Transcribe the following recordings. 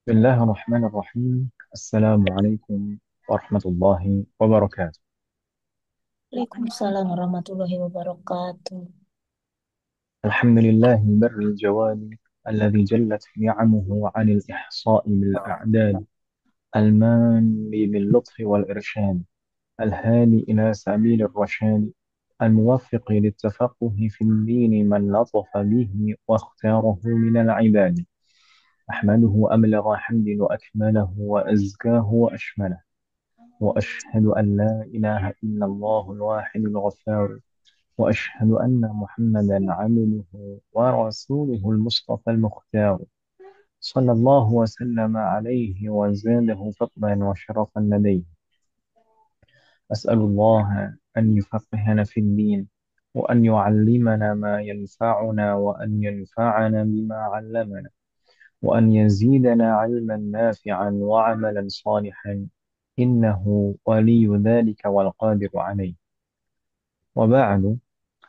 بسم الله الرحمن الرحيم. السلام عليكم ورحمة الله وبركاته. Waalaikumsalam warahmatullahi wabarakatuh. الحمد لله بر الجواد الذي جلت نعمه عن الإحصاء بالأعداد، المان باللطف والإرشاد، الهادي إلى سبيل الرشاد، الموفق للتفقه في الدين من لطف به واختاره من العباد. أحمده أبلغ حمد وأكمله وأزكاه وأشمله، وأشهد أن لا إله إلا الله الواحد الغفار، وأشهد أن محمدا عبده ورسوله المصطفى المختار، صلى الله وسلم عليه وزاده فضلا وشرفا لديه. أسأل الله أن يفقهنا في الدين، وأن يعلمنا ما ينفعنا، وأن ينفعنا بما علمنا، وأن يزيدنا علما نافعا وعملا صالحا، إنه ولي ذلك والقادر عليه. وبعد،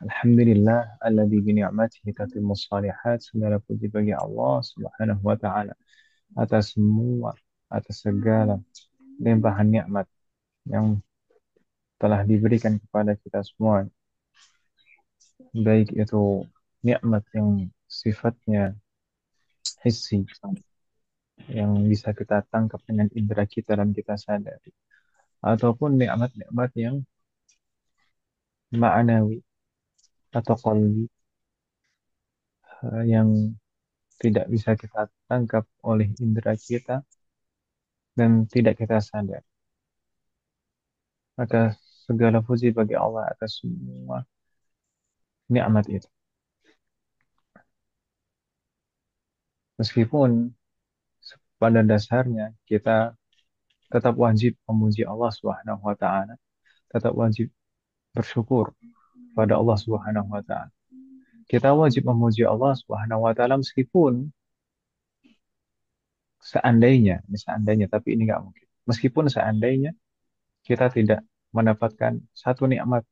Alhamdulillah alladzi bi ni'matihi tatimmu shalihat. Segala puji bagi Allah Subhanahu wa taala atas segala limpahan nikmat yang telah diberikan kepada kita semua, baik itu nikmat yang sifatnya hissi, yang bisa kita tangkap dengan indera kita dan kita sadari, ataupun nikmat-nikmat yang ma'anawi atau qalbi, yang tidak bisa kita tangkap oleh indera kita dan tidak kita sadar. Maka segala puji bagi Allah atas semua nikmat itu. Meskipun pada dasarnya kita tetap wajib memuji Allah Subhanahu wa taala, tetap wajib bersyukur pada Allah Subhanahu wa taala. Kita wajib memuji Allah Subhanahu wa taala meskipun seandainya, tapi ini nggak mungkin. Meskipun seandainya kita tidak mendapatkan satu nikmat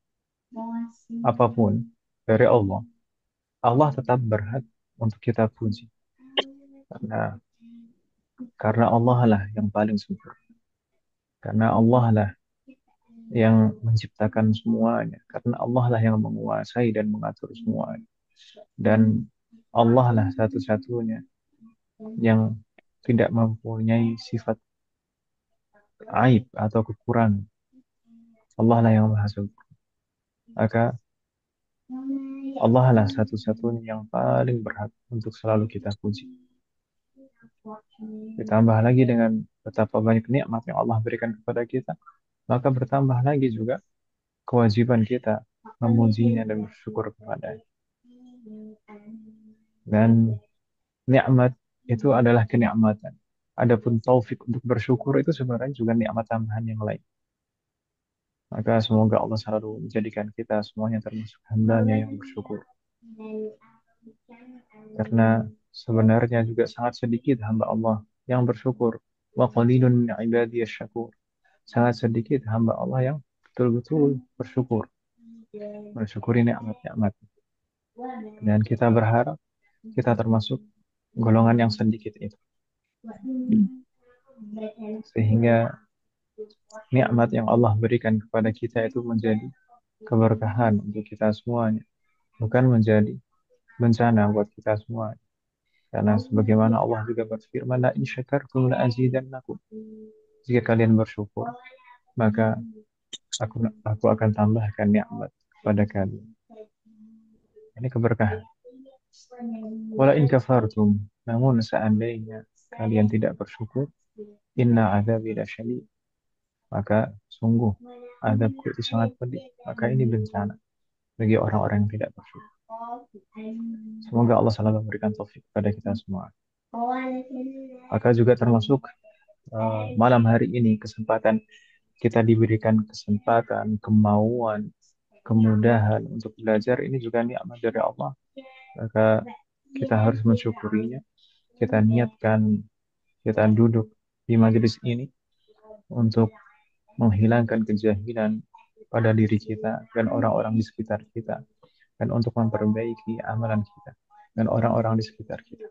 apapun dari Allah, Allah tetap berhak untuk kita puji. Karena karena Allah lah yang paling sempurna. Karena Allah lah yang menciptakan semuanya. Karena Allah lah yang menguasai dan mengatur semuanya. Dan Allah lah satu-satunya yang tidak mempunyai sifat aib atau kekurangan. Allah lah yang maha sempurna. Maka Allah lah satu-satunya yang paling berhak untuk selalu kita puji. Ditambah lagi dengan betapa banyak nikmat yang Allah berikan kepada kita, maka bertambah lagi juga kewajiban kita memujinya dan bersyukur kepadanya. Dan nikmat itu adalah kenikmatan. Adapun taufik untuk bersyukur itu sebenarnya juga nikmat tambahan yang lain. Maka semoga Allah selalu menjadikan kita semuanya termasuk hambanya yang bersyukur. Karena sebenarnya juga sangat sedikit hamba Allah yang bersyukur. Wa qalilun min ibadiyasy syakur. Sangat sedikit hamba Allah yang betul-betul bersyukur, mensyukuri nikmat-nikmat. Dan kita berharap kita termasuk golongan yang sedikit itu. Sehingga nikmat yang Allah berikan kepada kita itu menjadi keberkahan untuk kita semuanya, bukan menjadi bencana buat kita semua. Karena sebagaimana Allah juga berfirman, la in syakartum la azidannakum. Jika kalian bersyukur, maka aku akan tambahkan nikmat kepada kalian. Ini keberkahan. Wala in kafartum, namun seandainya kalian tidak bersyukur, inna adzabi lasyadid, maka sungguh azabku itu sangat pedih. Maka ini bencana bagi orang-orang yang tidak bersyukur. Semoga Allah selalu memberikan taufik kepada kita semua. Maka juga termasuk malam hari ini kesempatan kita diberikan kesempatan, kemauan, kemudahan untuk belajar, ini juga nikmat dari Allah. Maka kita harus mensyukurinya. Kita niatkan, kita duduk di majelis ini untuk menghilangkan kejahilan pada diri kita dan orang-orang di sekitar kita, dan untuk memperbaiki amalan kita dan orang-orang di sekitar kita.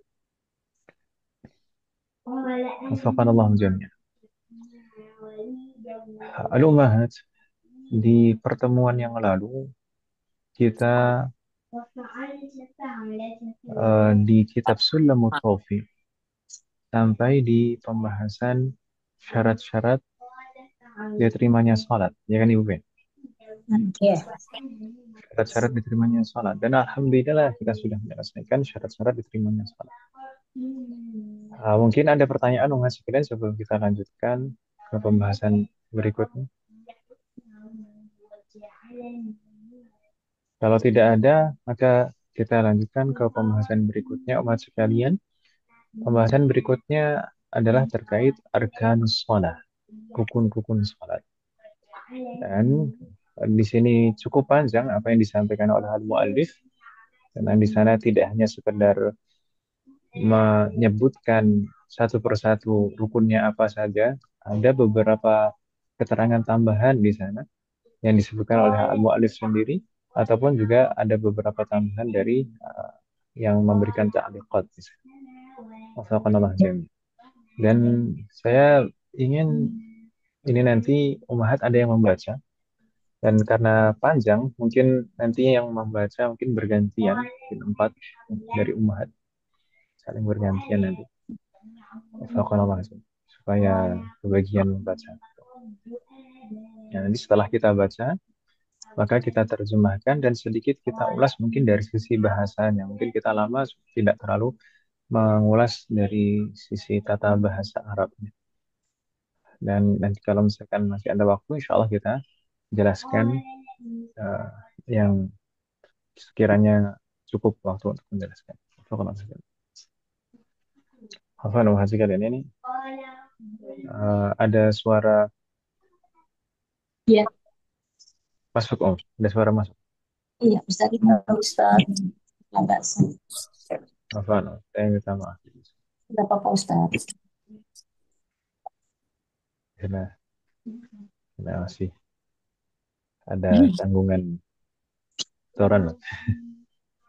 وفقنا الله جميعا. Al-Ummahat, di pertemuan yang lalu kita di kitab Sulamut Taufiq sampai di pembahasan syarat-syarat diterimanya salat, ya kan Ibu Ben? Ya. Syarat-syarat diterimanya salat. Dan alhamdulillah kita sudah menyelesaikan syarat-syarat diterimanya salat. Mungkin ada pertanyaan Mas sekalian sebelum kita lanjutkan ke pembahasan berikutnya. Kalau tidak ada, maka kita lanjutkan ke pembahasan berikutnya, umat sekalian. Pembahasan berikutnya adalah terkait arkanus shalah, rukun-rukun salat. Dan di sini cukup panjang apa yang disampaikan oleh al-muallif, karena di sana tidak hanya sekedar menyebutkan satu persatu rukunnya apa saja, ada beberapa keterangan tambahan di sana yang disebutkan oleh al-muallif sendiri, ataupun juga ada beberapa tambahan dari yang memberikan ta'liqat di sana. Wafaqanallah jami'. Dan saya ingin ini nanti Ummahat ada yang membaca, dan karena panjang mungkin nanti yang membaca mungkin bergantian, mungkin 4 dari Ummahat saling bergantian nanti. Wafaqanallah jami', supaya kebagian membaca. Ya, nanti setelah kita baca, maka kita terjemahkan dan sedikit kita ulas mungkin dari sisi bahasanya. Mungkin kita lama tidak terlalu mengulas dari sisi tata bahasa Arabnya. Dan nanti kalau misalkan masih ada waktu, insya Allah kita jelaskan uh, yang sekiranya cukup waktu untuk menjelaskan. Hafan Haji kalian ini ada suara Iya, masuk Om, ada suara masuk. iya, Ustaz. Ustaz. Agak Hafan, saya minta maaf. Tidak apa-apa, Ustaz. Karena masih ada tanggungan setoran.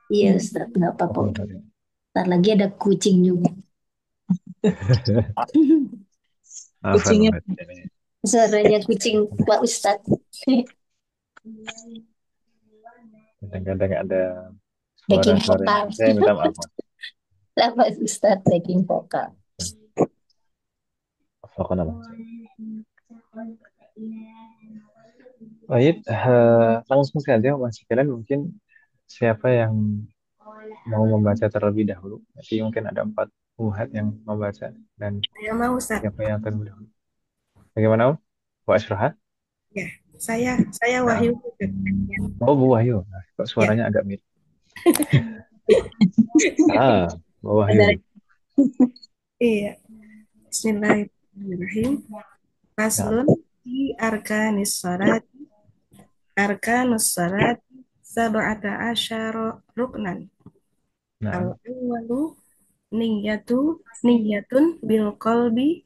Iya, Ustaz. Tidak apa-apa. Hafan kalian. Ntar lagi ada kucing juga. Hafan Kucingnya, kalian. suaranya kucing Pak Ustaz. Kadang-kadang ada Backing suara-suara yang vokal. saya minta maaf Mas. Lah Pak Ustaz, backing vokal. Wafaqanallah. Baik, langsung saja Mas sekalian, mungkin siapa yang mau membaca terlebih dahulu. Nanti mungkin ada 4 uhat yang membaca dan Saya mau, Ustaz. siapa yang akan dahulu. Bagaimana Om? Bu Asroha? Ya, saya Nah, Wahyu, Ustaz. oh Bu Wahyu. Nah, kok Ya, suaranya agak mirip. Bu Wahyu. Ada iya. Bismillahirrahmanirrahim. Nah, Faslun fi arkanus salat sab'ata asyara ruknan. nah, Al-awwalu niyatun bil qalbi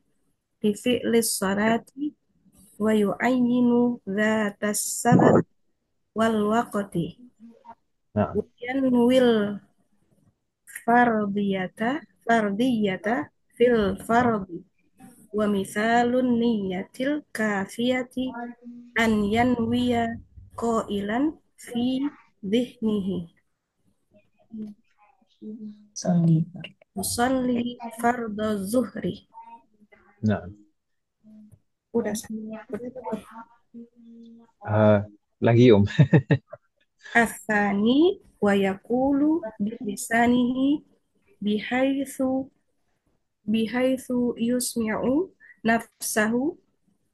fi fi'lis salati wa yu'ayyinu dzatas sabab wal waqti. nah, Yanwil fardiyata fil fardi. Wa mithalun niyatil kafiyati an yanwiya qailan fi dhihnihi Soli. usalli fardhu zuhri. nah. Udah, udah tuh. Eh, lagi Om. Athani wa yaqulu bilisanihi bihaitsu bihaitsu yusmi'u nafsahu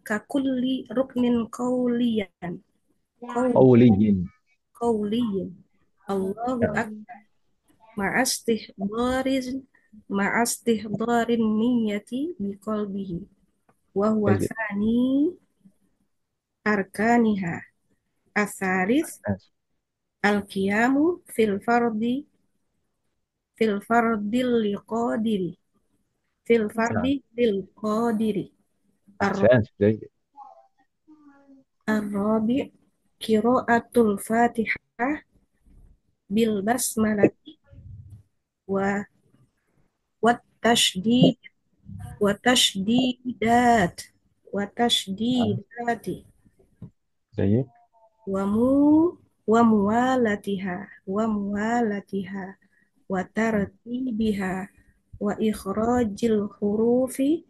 kakulli ruknin Auliyin. qawliyin Allahu Nah, akbar ma'astihdarin ma'astihdarin niyyati biqalbihi wa huwa baik. thani arkaniha atsaris Nah, al-qiyamu fil fardil liqadiri fil nah. fardi lil qadiri Ahsan, baik. ar-rabi qiraatul fatihah bil basmalati wa wat tasydid Watashdidat. Nah, Watashdidati. Jayyid. Wamu wamualatiha. Wamualatiha. Watartibiha. Wa ikhrajil hurufi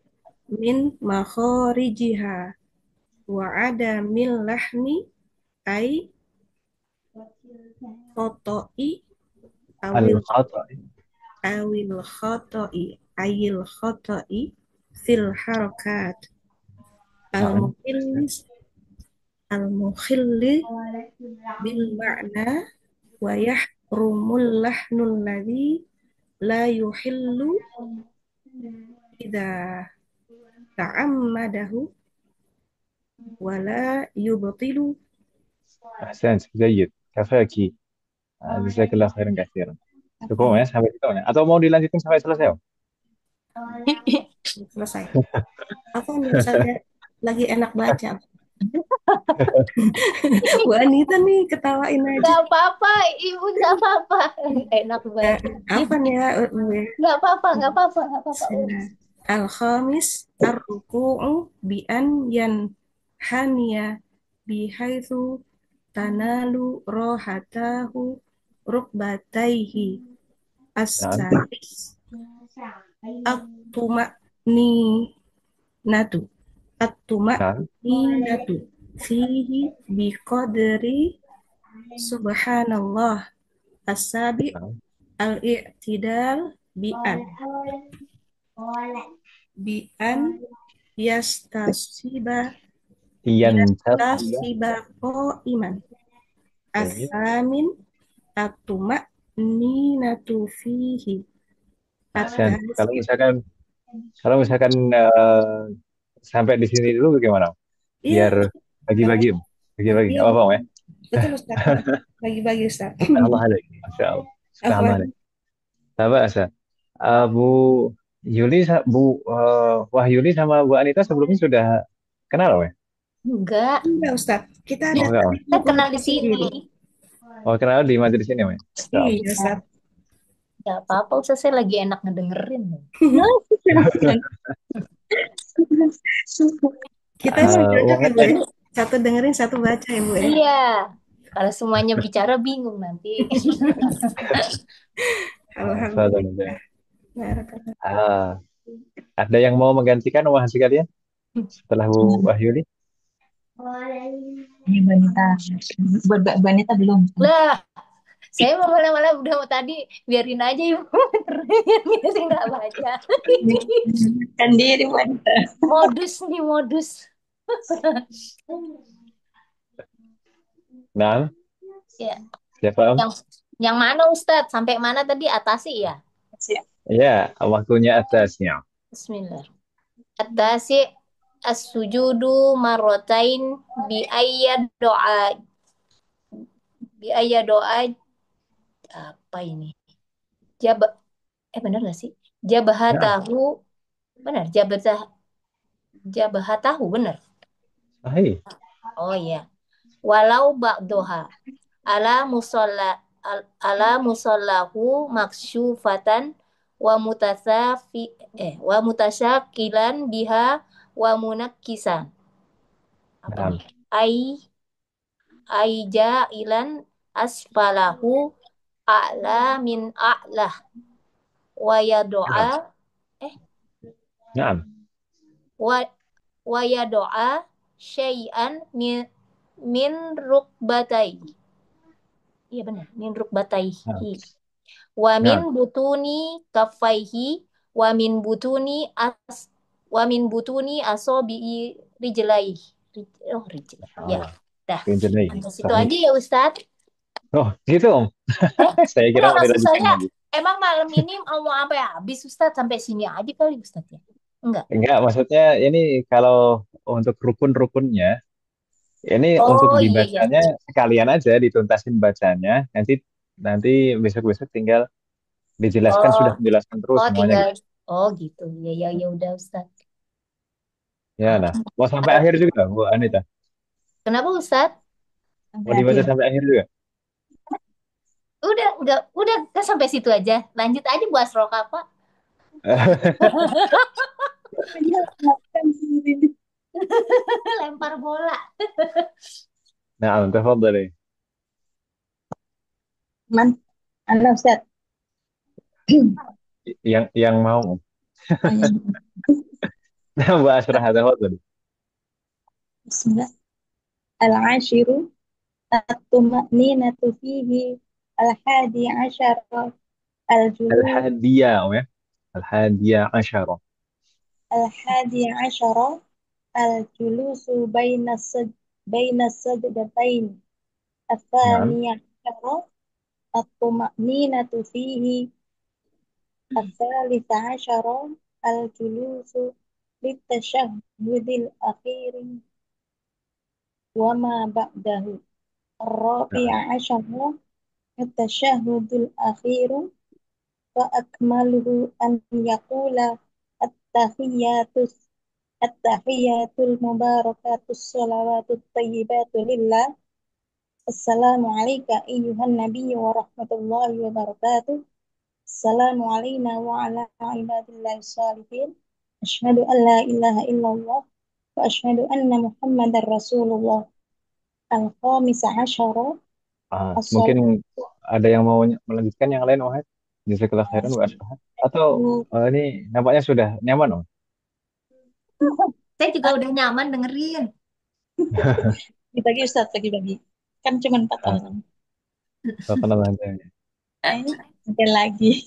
min makharijiha. Wa adamil lahni ay khoto'i awil Al-khata'. awil khoto'i ayil khoto'i fil harakat Naam. al-mukhillis al-mukhilli bil ma'na wa yahrumul lahnul ladzi la yuhillu idza ta'ammadahu wa la yubtilu. Ahsan, Jayyid. Kafaki. Jazakallah khairan katsiran. Cukup ya sampai situ ya. Atau mau dilanjutin sampai selesai, Om? Selesai. Apa nih Ustaz ya? Lagi enak baca. Bu Anita nih ketawain aja. Nggak apa-apa, Ibu nggak apa-apa. Enak Nah, banget. apa nih ya? Nggak apa-apa, nggak apa-apa, nggak apa-apa. Bismillah. Al-khamis ar-ruku'u bi an yanhaniya bihaitsu tanalu rohatahu rukbataihi Naam. as-sadis at-tuma'ni natu Naam. at-tuma'ninatu fihi biqadri subhanallah as-sabi Naam. al-i'tidal bi an yastasiba Yantasib. yastasiba iman Jayyid. asamin atuma ninatu fihi Ahsan. atasi Kalau misalkan sampai di sini dulu bagaimana? iya Biar bagi-bagi, Om. Bagi-bagi. iya Nggak apa-apa, Om, ya? betul Ustaz ya. Bagi-bagi Ustaz. Allah alaik. Masya Allah. Subhanallah Apa alaik. Sabar, Asa. Bu Yuli, Wahyuli sama Bu Anita sebelumnya sudah kenal, Om, ya? Enggak, enggak Ustaz, kita ada Oh, enggak, Om. kita kenal di sini. Oh, kenal di majelis ini, Om, ya? Masya Allah. Iya Ustaz. Nggak apa-apa, Ustaz, saya lagi enak ngedengerin. Kita emang cocok ya Uangnya Bu ya? tadi. Satu dengerin, satu baca ya Bu ya? Iya, kalau semuanya bicara bingung nanti. Alhamdulillah. Alhamdulillah. Ada yang mau menggantikan uang hasil kalian setelah Bu Wahyuli? Ini Banita. Buat Mbak Banita belum. Lah, saya malah udah mau tadi biarin aja Ibu. Biar saya nggak baca. Kan diri Banita. Modus nih, modus. Nah, Ya, siapa, Om? yang mana Ustadz? Sampai mana tadi? Atasi ya? Ya, waktunya atasnya. Bismillah. Atasi as-sujudu marratain bi ayya doa apa ini? Benar gak sih? Nah, Jabahatahu benar, jabahatahu benar. sahih. Oh iya. Walau ba'doha ala musallahu maksyufatan wa mutasyakilan biha wa munakkisan. Apa Nah, nih? Ai jailan asfalahu a'la min a'lah wa yadu'a nah, wa wa yadu'a syai'an min rukbatai. Iya benar, min nah, rukbataihi. Wa min nah. butuni kafaihi wa min butuni asobi rijlai. Rijlai. Ya, Allah. dah. Pinjeni. Sampai situ Sahih. aja ya Ustadz. Oh, gitu, Om. Saya kira Enggak, mau maksud dilanjutkan saya lagi. emang malam ini mau sampai habis Ustadz, sampai sini aja kali Ustadz ya. Enggak. Enggak, maksudnya ini kalau untuk rukun-rukunnya, ini untuk Oh iya iya. dibacanya sekalian aja dituntasin bacanya. Nanti nanti besok-besok tinggal dijelaskan, Oh, sudah menjelaskan terus semuanya tinggal. gitu. Oh gitu. Ya ya ya udah Ustadz. Ya, Oh, nah. Mau sampai ada. akhir juga, Bu Anita? Kenapa Ustadz? Mau Sampai dibaca akhir. sampai akhir juga? Udah enggak, udah kan sampai situ aja. Lanjut aja Bu Asroka Pak. Menyelamatkan diri. Lempar bola. Nah, tafadhali. Man, Anda Ustaz. Yang mau. Oh, ya. Nah, Mbak Asrah, tafadhali. Bismillah. Al-ashiru at-tuma'ninatu fihi al-hadi asyara al-julus Al-hadiyah, ya. Al-hadiyah asyara. al-hadi asyara al-julusu baina sajdatain Nah, الثانية عشرة الطمأنينة فيه الثالث عشر الجلوس للتشهد الأخير وما بعده nah. الرابع عشر التشهد الأخير وأكمله أن يقول التحيات التحيات المباركات الصلوات الطيبات لله السلام عليك أيها النبي ورحمة الله وبركاته السلام علينا وعلى عباد الله الصالحين أشهد أن لا إله إلا الله وأشهد أن محمدا رسول الله الخامس عشر Mungkin الصلاة ada yang mau melanjutkan yang lain, Wahid? Jazakallah khairan, Mbak Asrah. Atau ini nampaknya sudah nyaman, oh? Saya juga udah nyaman dengerin. Bagi Ustaz bagi-bagi kan cuma 4 orang. Barakallahu fiik. Ada lagi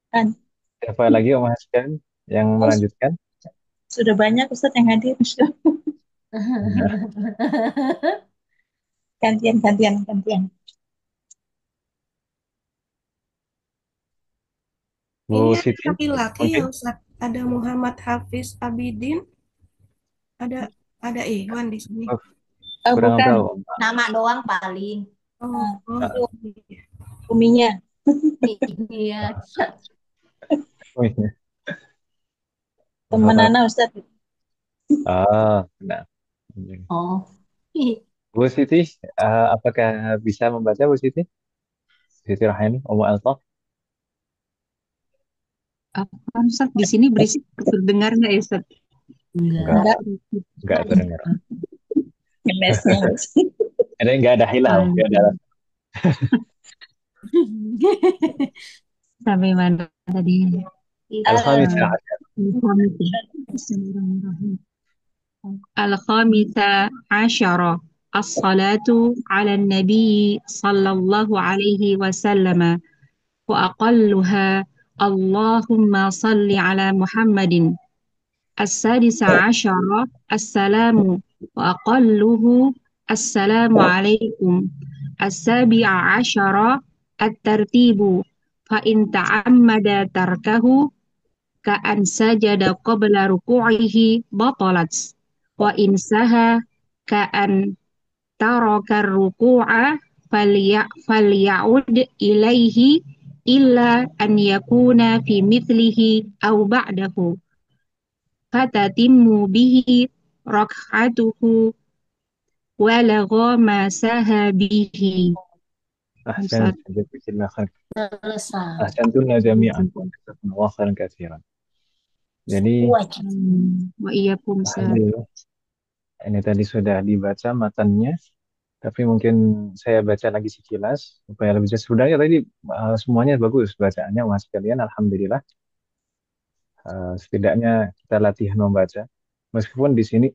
kan Siapa lagi, Om Haskan, yang oh, melanjutkan? sudah banyak Ustaz yang hadir. Gantian gantian gantian. Bu Ini ada Siti, laki-laki ya mungkin? Ustaz. Ada Muhammad Hafiz Abidin, ada Iwan di sini. Oh, Oh kurang bukan. tahu. Nama doang paling. Oh, oh, Itu iya. uminya Iya. Oh, iya. teman Ana Ustaz. Nah. Oh. Ih. Bu Siti, apakah bisa membaca, Bu Siti? Siti Rahani, Om Alfa? Apa Ustaz di sini berisik terdengar nggak ya Ustaz? Enggak, Enggak. Enggak enggak terdengar. ngelesnya. Ini enggak ada hilang, enggak ada. Sampai mana tadi? Al-Khamisah Ah, Asyar. Al-Khamisah. Bismillahirrahmanirrahim. Al-Khamisah Asyara. As-salatu ala nabi sallallahu alaihi wasallam. Wa aqalluha Allahumma salli ala Muhammadin. السادس عشر السلام وأقله السلام عليكم السابع عشر الترتيب فإن تعمد تركه كأن سجد قبل ركوعه بطلت وإن سهى كأن ترك الركوع فليعد إليه إلا أن يكون في مثله أو بعده فتتم به ركعته ولغ ما سهى به. أحسنت جزاك الله خير. Selesai. أحسنتن جميعا. جزاكم الله خيرا كثيرا. Jadi, Wajib. Wa iyyakum salam. alhamdulillah, ini tadi sudah dibaca matanya, tapi mungkin saya baca lagi sekilas supaya lebih jelas. Sebenarnya tadi semuanya bagus bacaannya, Mas sekalian. Alhamdulillah, setidaknya kita latihan membaca. Meskipun di sini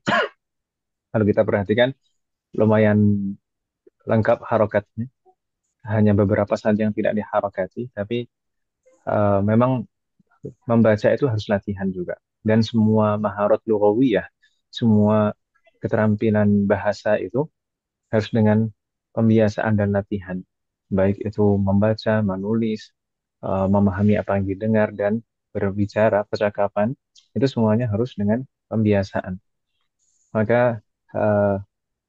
kalau kita perhatikan lumayan lengkap harokatnya, hanya beberapa saja yang tidak diharokati, tapi memang membaca itu harus latihan juga. Dan semua maharat lughawiyah, semua keterampilan bahasa itu harus dengan pembiasaan dan latihan. Baik itu membaca, menulis, memahami apa yang didengar, dan berbicara, percakapan, itu semuanya harus dengan pembiasaan. Maka eh,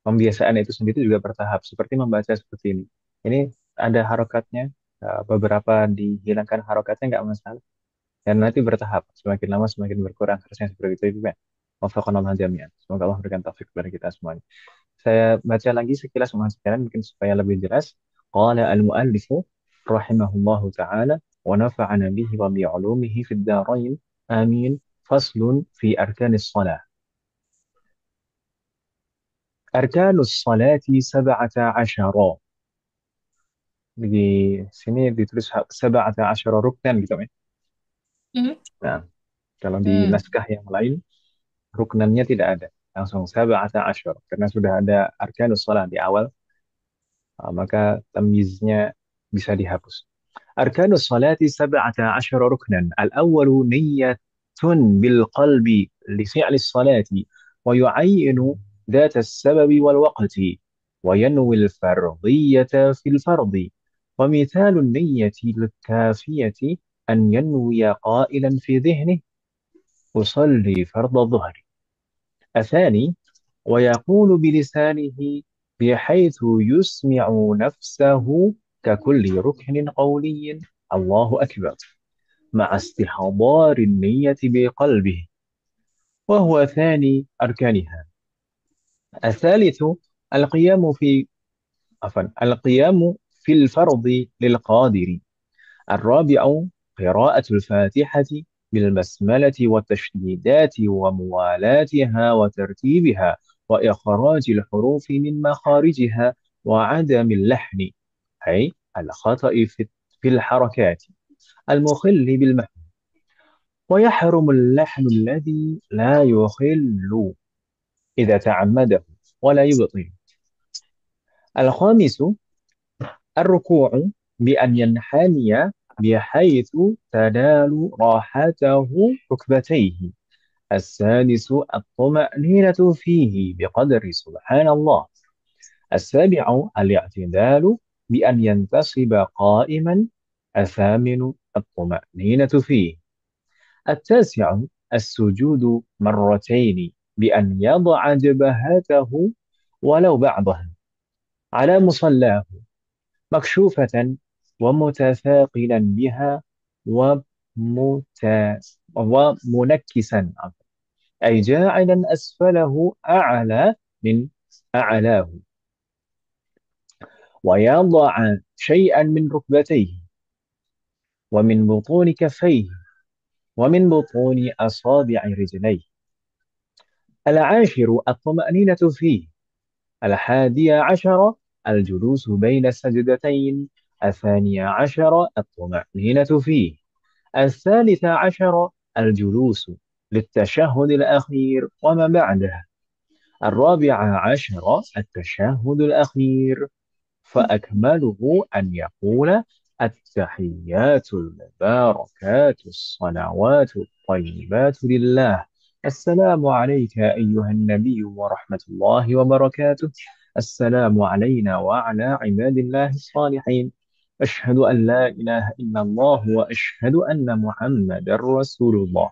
pembiasaan itu sendiri juga bertahap, seperti membaca seperti ini. Ini ada harokatnya, beberapa dihilangkan harokatnya nggak masalah. Dan nanti bertahap, semakin lama semakin berkurang, harusnya seperti itu juga. Wafaqanallah jami'an. Semoga Allah memberikan taufik kepada kita semuanya. Saya baca lagi sekilas sekalian mungkin supaya lebih jelas. Qala al-muallifu rahimahullahu ta'ala wa nafa'ana bihi wa bi'ulumihi fid darain. Amin. فصل في أركان الصلاة. أركان الصلاة 17. Di sini ditulis 17 ruknan gitu ya. Hmm. Nah, kalau di Hmm. naskah yang lain ruknannya tidak ada. Langsung 17 karena sudah ada arkanus shalah di awal, maka tamyiznya bisa dihapus. أركان الصلاة 17 ركنا. الأول نية بالقلب لفعل الصلاة، ويعين ذات السبب والوقت، وينوي الفرضية في الفرض. ومثال النية الكافية أن ينوي قائلا في ذهنه أصلي فرض الظهر. الثاني ويقول بلسانه بحيث يسمع نفسه ككل ركن قولي الله أكبر، مع استحضار النية بقلبه، وهو ثاني أركانها. الثالث القيام في القيام في الفرض للقادر. الرابع قراءة الفاتحة بالبسملة والتشديدات وموالاتها وترتيبها وإخراج الحروف من مخارجها وعدم اللحن، أي الخطأ في الحركات المخل بالمحن. ويحرم اللحن الذي لا يخل إذا تعمده ولا يبطل. الخامس الركوع بأن ينحني بحيث تنال راحته ركبتيه. السادس الطمأنينة فيه بقدر سبحان الله. السابع الاعتدال بأن ينتصب قائما. الثامن الطمأنينة فيه. التاسع السجود مرتين بأن يضع جبهته ولو بعضها على مصلاه مكشوفة ومتثاقلا بها ومت... ومنكسا، أي جاعلا أسفله أعلى من أعلاه، ويضع شيئا من ركبتيه ومن بطون كفيه ومن بطون أصابع رجليه. العاشر الطمأنينة فيه. 11 الجلوس بين السجدتين. 12 الطمأنينة فيه. 13 الجلوس للتشهد الأخير وما بعده. 14 التشهد الأخير، فأكمله أن يقول التحيات المباركات الصلوات الطيبات لله، السلام عليك أيها النبي ورحمة الله وبركاته، السلام علينا وعلى عباد الله الصالحين، أشهد أن لا إله إلا الله وأشهد أن محمدا رسول الله.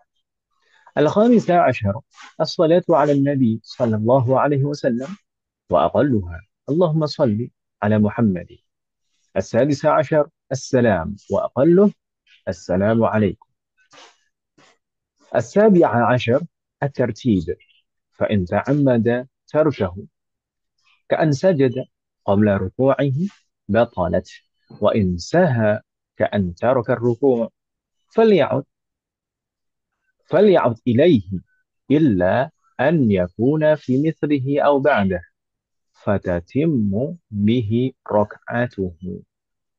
15 الصلاة على النبي صلى الله عليه وسلم، وأقلها اللهم صل على محمد. 16 السلام، وأقله السلام عليكم. 17 الترتيب، فإن تعمد تركه كأن سجد قبل ركوعه بطلت، وإن سهى كأن ترك الركوع فليعد إليه إلا أن يكون في مثله أو بعده، فتتم به ركعته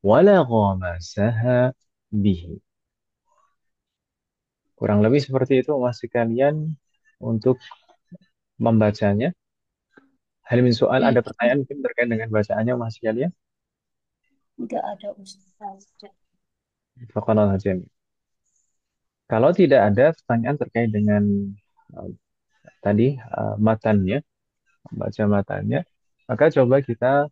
ولا ما سهى به. Kurang lebih seperti itu Mas sekalian untuk membacanya. Hal min soal, ada pertanyaan mungkin terkait dengan bacaannya Mas sekalian? Tidak ada Ustaz. Faqala jami'. Kalau tidak ada pertanyaan terkait dengan tadi matannya, baca matannya, maka coba kita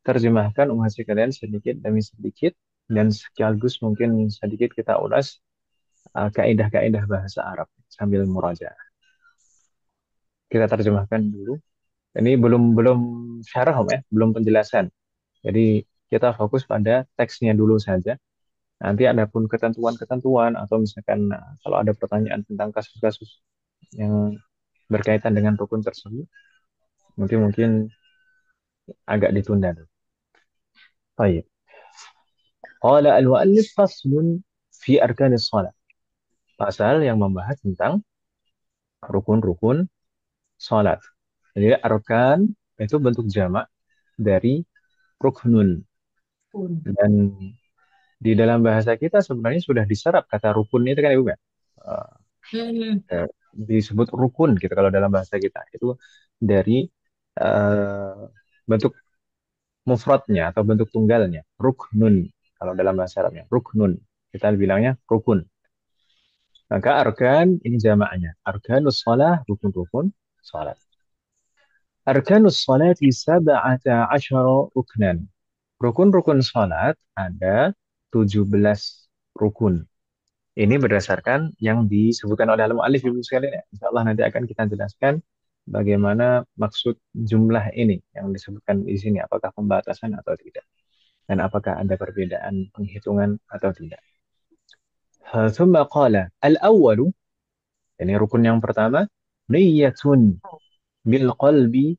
terjemahkan Mas sekalian sedikit demi sedikit, dan sekaligus mungkin sedikit kita ulas kaidah-kaidah bahasa Arab sambil murajaah. Kita terjemahkan dulu. Ini belum belum syarah ya, belum penjelasan. Jadi kita fokus pada teksnya dulu saja. Nanti ada pun ketentuan-ketentuan atau misalkan kalau ada pertanyaan tentang kasus-kasus yang berkaitan dengan rukun tersebut, mungkin agak ditunda dulu. Baik. Qala al-mu'allif faslun fi arkanis shalah. Pasal yang membahas tentang rukun-rukun salat. Jadi arkan itu bentuk jamak dari ruknun. Dan di dalam bahasa kita sebenarnya sudah diserap kata rukun itu kan Ibu ya. Disebut rukun gitu kalau dalam bahasa kita. Itu dari bentuk mufradnya atau bentuk tunggalnya, ruknun. Kalau dalam bahasa Arabnya, ruknun. Kita bilangnya rukun. Maka arkan ini jamaknya. Arkanus shalah, rukun-rukun salat. Arkanus salati sab'ata asyara ruknan. Rukun-rukun salat ada 17 rukun. Ini berdasarkan yang disebutkan oleh al-mu'allif Ibu sekalian ya. Insya Allah nanti akan kita jelaskan bagaimana maksud jumlah ini yang disebutkan di sini. Apakah pembatasan atau tidak. Dan apakah ada perbedaan penghitungan atau tidak. Thumma qala al-awwalu. Ini rukun yang pertama. Niyatun bil qalbi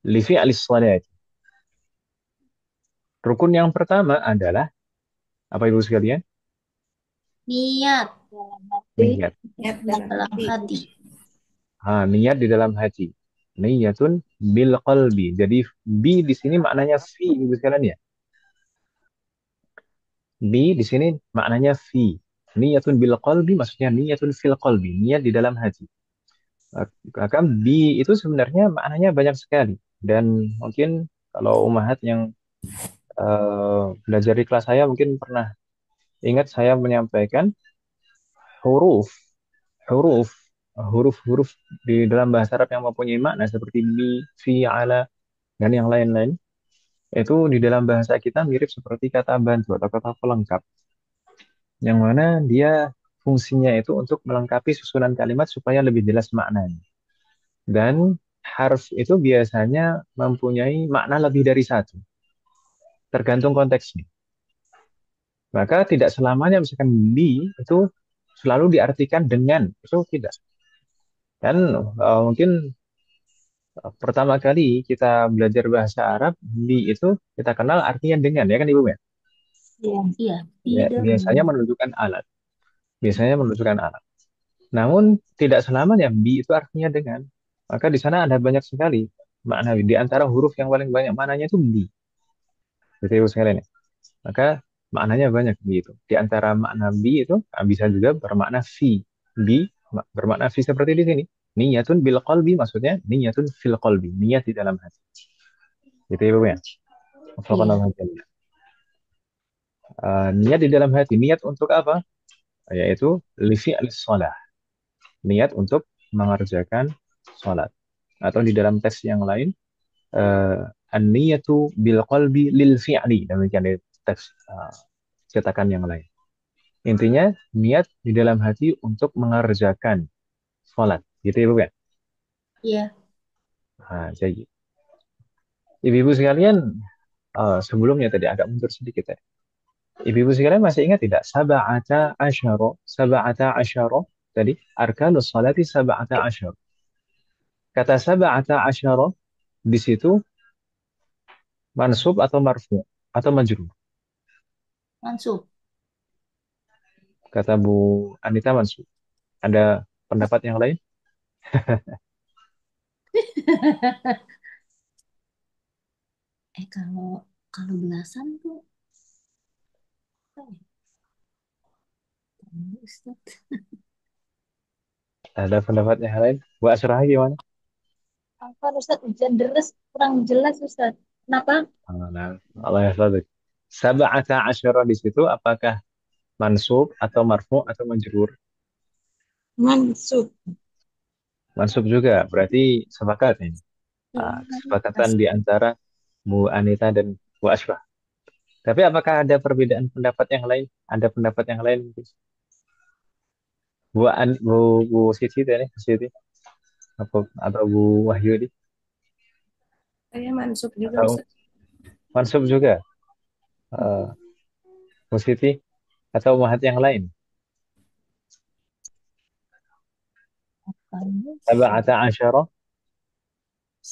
li fi'lis salati. Rukun yang pertama adalah apa Ibu sekalian? Niat Niat. Niat dalam dalam hati. hati. Niat di dalam hati. Niyatun bil qalbi. Jadi bi di sini maknanya fi Ibu sekalian ya. Bi di sini maknanya fi. Niyatun bil qalbi maksudnya niyatun fil qalbi. Niat di dalam hati. Maka bi itu sebenarnya maknanya banyak sekali. Dan mungkin kalau umahat yang belajar di kelas saya mungkin pernah ingat saya menyampaikan huruf huruf huruf-huruf di dalam bahasa Arab yang mempunyai makna seperti bi, fi, ala, dan yang lain-lain itu di dalam bahasa kita mirip seperti kata bantu atau kata pelengkap yang mana dia fungsinya itu untuk melengkapi susunan kalimat supaya lebih jelas maknanya dan harf itu biasanya mempunyai makna lebih dari satu tergantung konteksnya. Maka tidak selamanya misalkan bi itu selalu diartikan dengan, itu tidak. Dan mungkin pertama kali kita belajar bahasa Arab, bi itu kita kenal artinya dengan, ya kan Ibu ya? Iya, Ya, tidak. biasanya menunjukkan alat. Biasanya menunjukkan alat. Namun tidak selamanya bi itu artinya dengan. Maka di sana ada banyak sekali makna di antara huruf yang paling banyak maknanya itu bi. Gitu Ibu sekalian ya. Maka maknanya banyak begitu. Di antara makna bi itu bisa juga bermakna fi. Bi bermakna fi seperti di sini. Niyatun bil qalbi maksudnya niyatun fil qalbi. Niat di dalam hati. Gitu ya, Bu ya. Wafaqanallahu jami'an. Niat di dalam hati. Niat untuk apa? Yaitu li fi'lis shalah. Niat untuk mengerjakan salat. Atau di dalam teks yang lain an-niyatu bil qalbi lil fi'li. Demikian di teks cetakan yang lain. Intinya niat di dalam hati untuk mengerjakan sholat. Gitu ya Bu ya? Iya. Jadi ibu-ibu sekalian sebelumnya tadi agak mundur sedikit ya. Ibu-ibu sekalian masih ingat tidak? Sab'ata asyara tadi arkanus sholati sab'ata asyara. Kata sab'ata asyara di situ mansub atau marfu atau majrur. Mansub. Kata Bu Anita mansub. Ada pendapat yang lain? Kalau kalau belasan tuh apa ya? Ustaz. Ada pendapat yang lain? Bu Asrah gimana? Apa Ustaz hujan deras kurang jelas Ustaz. Kenapa? Nah, Allah ya Sab'ata asyara di situ apakah mansub atau marfu atau majrur? Mansub. Mansub juga, berarti sepakat ini. Kesepakatan di antara Bu Anita dan Bu Ashraf. Tapi apakah ada perbedaan pendapat yang lain? Ada pendapat yang lain? Bu Siti tadi, Bu Siti atau Bu Wahyudi Saya mansub juga atau Ustaz. mansub juga, Bu Siti atau Mahat yang lain? Sab'ata asyara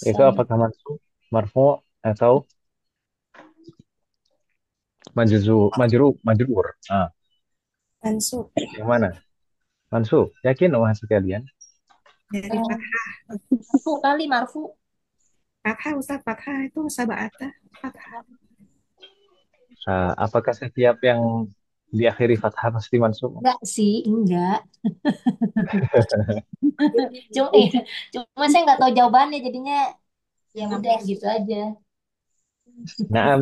itu apakah mansub, marfu atau majrur? Mansub. Yang mana? Mansub. Yakin Mahat sekalian? Dari fathah. Marfu kali, marfu. Fathah, Ustaz, fathah itu sab'ata. Fathah. Apakah setiap yang diakhiri fathah pasti mansub? Enggak sih, enggak. Cuma, cuma saya nggak tahu jawabannya, jadinya ya udah gitu aja. Nah,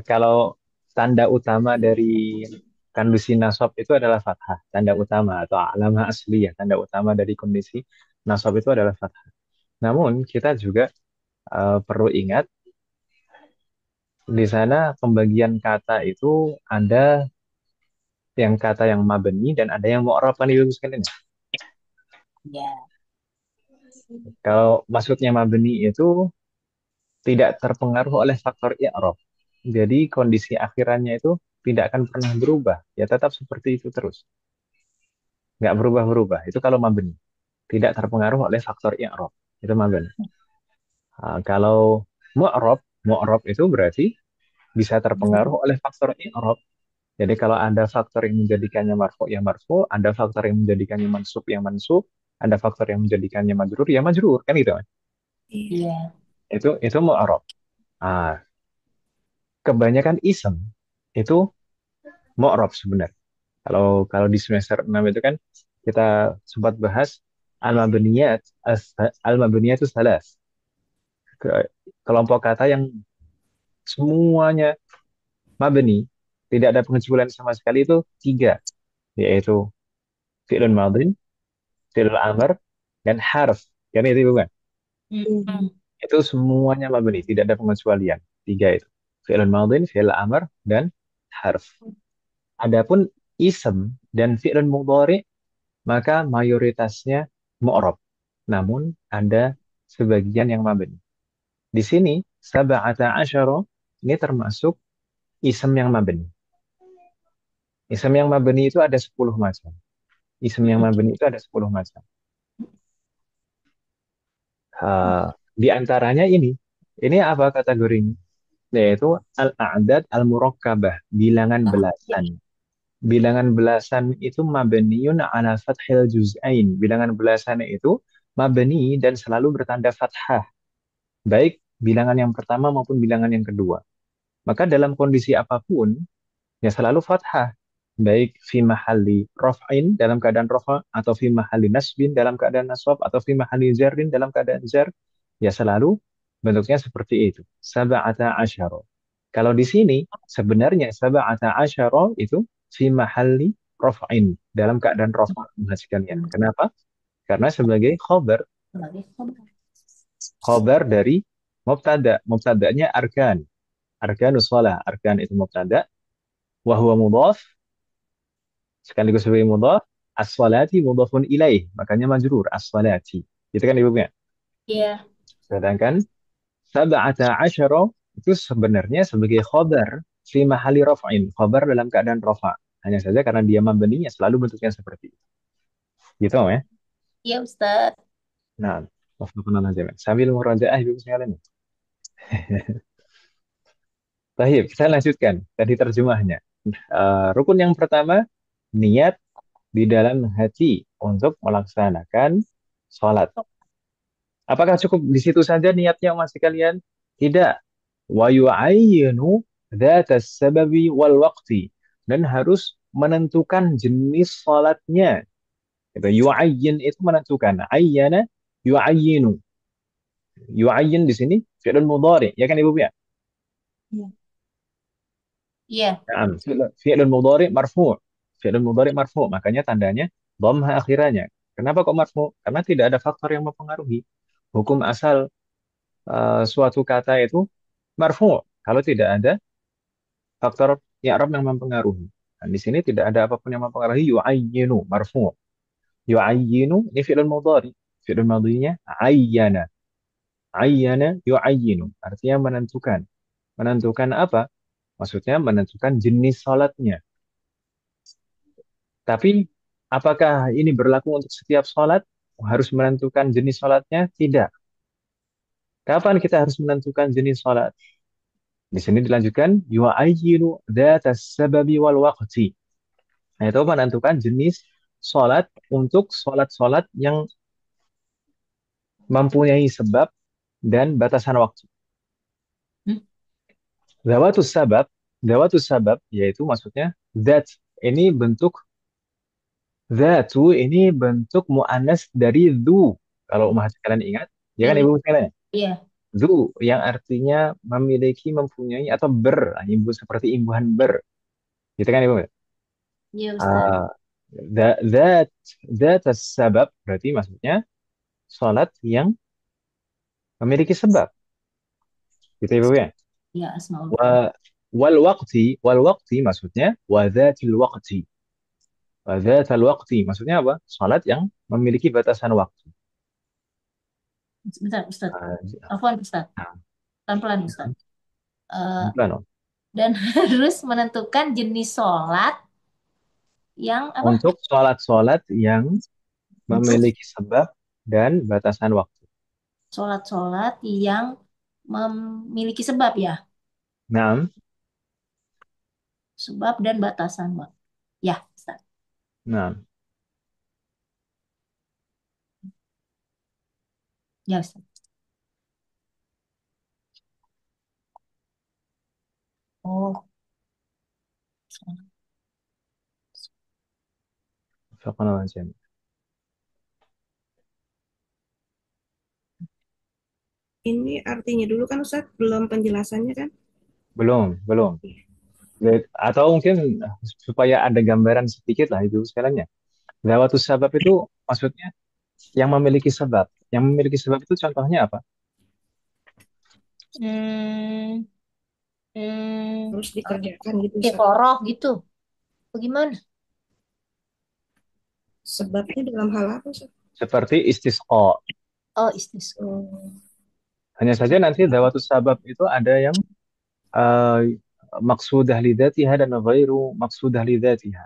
kalau tanda utama dari kondisi nasab itu adalah fathah, tanda utama atau alamah asliyah, tanda utama dari kondisi nasab itu adalah fathah. Namun kita juga perlu ingat di sana pembagian kata itu ada yang kata yang mabni dan ada yang mu'rab kan Ibu sekalian. Ya, Kalau maksudnya mabni itu tidak terpengaruh oleh faktor i'rab. Jadi kondisi akhirannya itu tidak akan pernah berubah. Ya tetap seperti itu terus. Nggak berubah-berubah. Itu kalau mabni. Tidak terpengaruh oleh faktor i'rab. Itu mabni. Kalau mu'rab itu berarti bisa terpengaruh oleh faktor i'rab. Jadi kalau ada faktor yang menjadikannya marfu ya marfu, ada faktor yang menjadikannya mansub ya mansub, ada faktor yang menjadikannya majrur ya majrur, kan gitu kan? Iya. iya. Itu mu'rab. Ah, kebanyakan isem itu mu'rab sebenarnya. Kalau kalau di semester 6 itu kan kita sempat bahas al-mabniyat al-mabniyat itu salas. Kelompok kata yang semuanya mabni, tidak ada pengecualian sama sekali itu tiga, yaitu fi'lun madin, fi'lul amr, dan harf. Kan itu bukan? Mm-mm. Itu semuanya mabni, tidak ada pengecualian. Tiga itu. Fi'lun madin, fi'lul amr, dan harf. Adapun ism dan fi'lun mudhari maka mayoritasnya mu'rab. Namun ada sebagian yang mabni. Di sini sab'ata asyara ini termasuk ism yang mabni. Ism yang mabni itu ada 10 macam. Ism yang mabni itu ada 10 macam. Di antaranya ini. Ini apa kategorinya? Yaitu al-a'dad al-murakkabah, bilangan belasan. Bilangan belasan itu mabniun ala fathil juz'ain. Bilangan belasan itu mabni dan selalu bertanda fathah. Baik bilangan yang pertama maupun bilangan yang kedua. Maka dalam kondisi apapun, ya selalu fathah. Baik fi mahalli raf'in dalam keadaan rafa, atau fi mahalli nasbin dalam keadaan nasab, atau fi mahalli jarrin dalam keadaan jar, ya selalu bentuknya seperti itu. Sab'ata asyara. Kalau di sini sebenarnya sab'ata asyara itu fi mahalli raf'in dalam keadaan rafa sekalian. Kenapa? Karena sebagai khobar, khobar dari mubtada. Mubtadanya arkan. Arkanus shalah. Arkan itu mubtada. Wa huwa mudhaf. Sekaligus sebagai mudhaf. As-salati mudhafun ilaih. Makanya majrur. As-salati. Itu kan ibunya. Iya. Sedangkan sab'ata asyara itu sebenarnya sebagai khobar fi mahali raf'in. Khobar dalam keadaan rafa. Hanya saja karena dia mabninya selalu bentuknya seperti itu. Gitu ya. Iya, Ustaz. Nah, wafaqna aja. Sambil murajaah ibu sekalian. Baik, kita lanjutkan tadi terjemahnya. Rukun yang pertama, niat di dalam hati untuk melaksanakan sholat. Apakah cukup di situ saja niatnya umat sekalian? Tidak. Wa yu'ayyinu dzatas sababi wal waqti. Dan harus menentukan jenis sholatnya. Itu yu'ayyin itu menentukan. Ayyana yu'ayyinu. Yu'ayyin di sini fi'lun mudhari, ya kan Ibu ya? Iya. Iya. Naam, fi'lun mudhari marfu'. Fi'lun mudhari marfu', makanya tandanya dhamma akhirannya. Kenapa kok marfu'? Karena tidak ada faktor yang mempengaruhi. Hukum asal suatu kata itu marfu' kalau tidak ada faktor i'rab yang mempengaruhi. Dan di sini tidak ada apapun yang mempengaruhi yu'ayyinu marfu'. Yu'ayyinu ini fi'lun mudhari. Fi'lun madhinya ayyana. Ayyana yu'ayyinu. Artinya menentukan. Menentukan apa? Maksudnya menentukan jenis salatnya. Tapi apakah ini berlaku untuk setiap sholat? Harus menentukan jenis sholatnya? Tidak. Kapan kita harus menentukan jenis sholat? Di sini dilanjutkan, yu'ayyiru dzatas sababi wal waqti. Nah, itu menentukan jenis sholat untuk sholat-sholat yang mempunyai sebab dan batasan waktu. Hmm? Zawatus sabab yaitu maksudnya that ini bentuk zatu ini bentuk muannas dari dzu. Kalau sekalian ingat, ya kan Dari ibu sekalian? iya. Dzu yang artinya memiliki, mempunyai atau ber, seperti imbuhan ber, gitu kan ibu? Iya Ustaz. Ah, that that sabab berarti maksudnya sholat yang memiliki sebab, gitu ibu ya? Iya Asmaul Wa wal waqti maksudnya wa dzatil waqti. Wa dzatal waqti maksudnya apa? Sholat yang memiliki batasan waktu. Bentar Ustaz. Ah, Afwan Ustaz. Pelan-pelan Ustaz. Eh, bukan, oh. dan harus menentukan jenis sholat yang apa? Untuk sholat-sholat yang Untuk memiliki sebab dan batasan waktu. sholat-sholat yang memiliki sebab ya. Nah, Sebab dan batasan waktu. Ya, Ustaz. nah, Ya, Ustaz. Oh, Faqala wajib. Ini artinya dulu kan Ustaz, belum penjelasannya kan? Belum. Atau mungkin supaya ada gambaran sedikit lah itu sekalian ya. Zawatus sabab itu maksudnya yang memiliki sebab. Yang memiliki sebab itu contohnya apa? hmm, hmm, Harus dikerjakan gitu kayak Ustaz. koroh gitu. Bagaimana? Sebabnya dalam hal apa Ustaz? Seperti istisqa. Oh, istis. Oh, Hanya saja nanti zawatus sabab itu ada yang maksudah lidzatiha dan ghairu maksudah lidzatiha.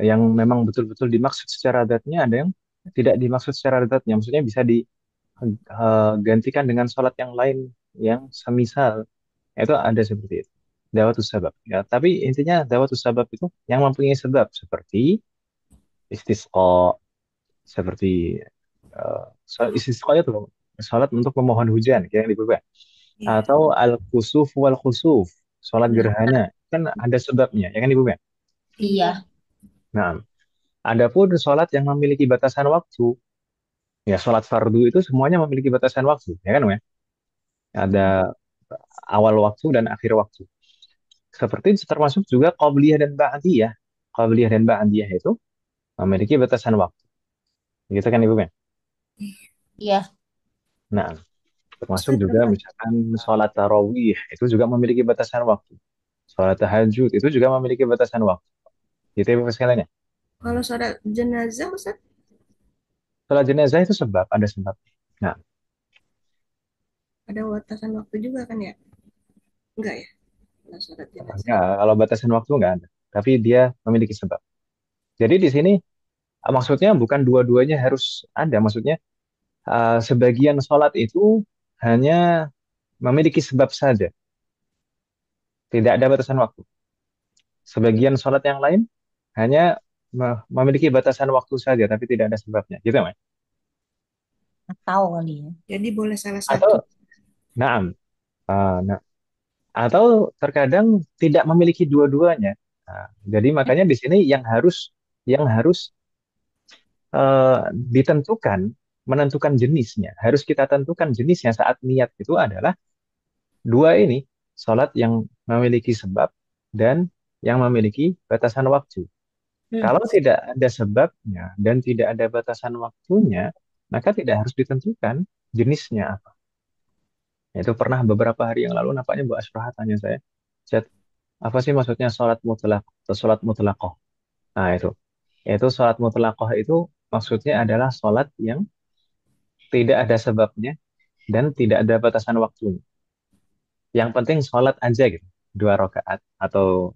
Yang memang betul-betul dimaksud secara zatnya, ada yang tidak dimaksud secara zatnya. Maksudnya bisa digantikan dengan sholat yang lain yang semisal. Itu ada seperti itu. Dawatus sabab. Ya, tapi intinya dawatus sabab itu yang mempunyai sebab seperti istisqa, seperti istisqa itu sholat untuk memohon hujan, kayak yang dibuka. iya. Atau al-khusuf wal khusuf, sholat Nah, gerhana, kan ada sebabnya, ya kan dibuka. Iya. Nah, adapun sholat yang memiliki batasan waktu, ya sholat fardu itu semuanya memiliki batasan waktu, ya kan, ya? Ada awal waktu dan akhir waktu. Seperti termasuk juga qabliyah dan ba'diyah. Qabliyah dan ba'diyah itu memiliki batasan waktu. Gitu kan Ibu Ben? Iya. Nah, termasuk Ustaz, juga misalkan sholat tarawih itu juga memiliki batasan waktu. Sholat tahajud itu juga memiliki batasan waktu. Gitu Ibu sekalian ya. kalau sholat jenazah Ustaz, Sholat jenazah itu sebab, ada sebab. Nah, ada batasan waktu juga kan ya? Enggak ya? Kalau sholat jenazah. ya, kalau batasan waktu nggak ada. Tapi dia memiliki sebab. Jadi di sini maksudnya bukan dua-duanya harus ada. Maksudnya sebagian sholat itu hanya memiliki sebab saja. Tidak ada batasan waktu. Sebagian sholat yang lain hanya memiliki batasan waktu saja, tapi tidak ada sebabnya. Gitu, Mas? Tahu kali ya. Jadi boleh salah Atau, satu. naam. Nah, atau terkadang tidak memiliki dua-duanya. Nah, jadi makanya di sini yang harus ditentukan, menentukan jenisnya. Harus kita tentukan jenisnya saat niat itu adalah dua ini, sholat yang memiliki sebab dan yang memiliki batasan waktu. Kalau tidak ada sebabnya dan tidak ada batasan waktunya, maka tidak harus ditentukan jenisnya apa. Itu pernah beberapa hari yang lalu nampaknya Bu Asrah tanya saya, "Chat, apa sih maksudnya sholat mutlak atau sholat mutlaqah?" Nah itu. Yaitu sholat mutlaqah itu maksudnya adalah sholat yang tidak ada sebabnya dan tidak ada batasan waktunya. Yang penting sholat aja gitu. 2 rakaat atau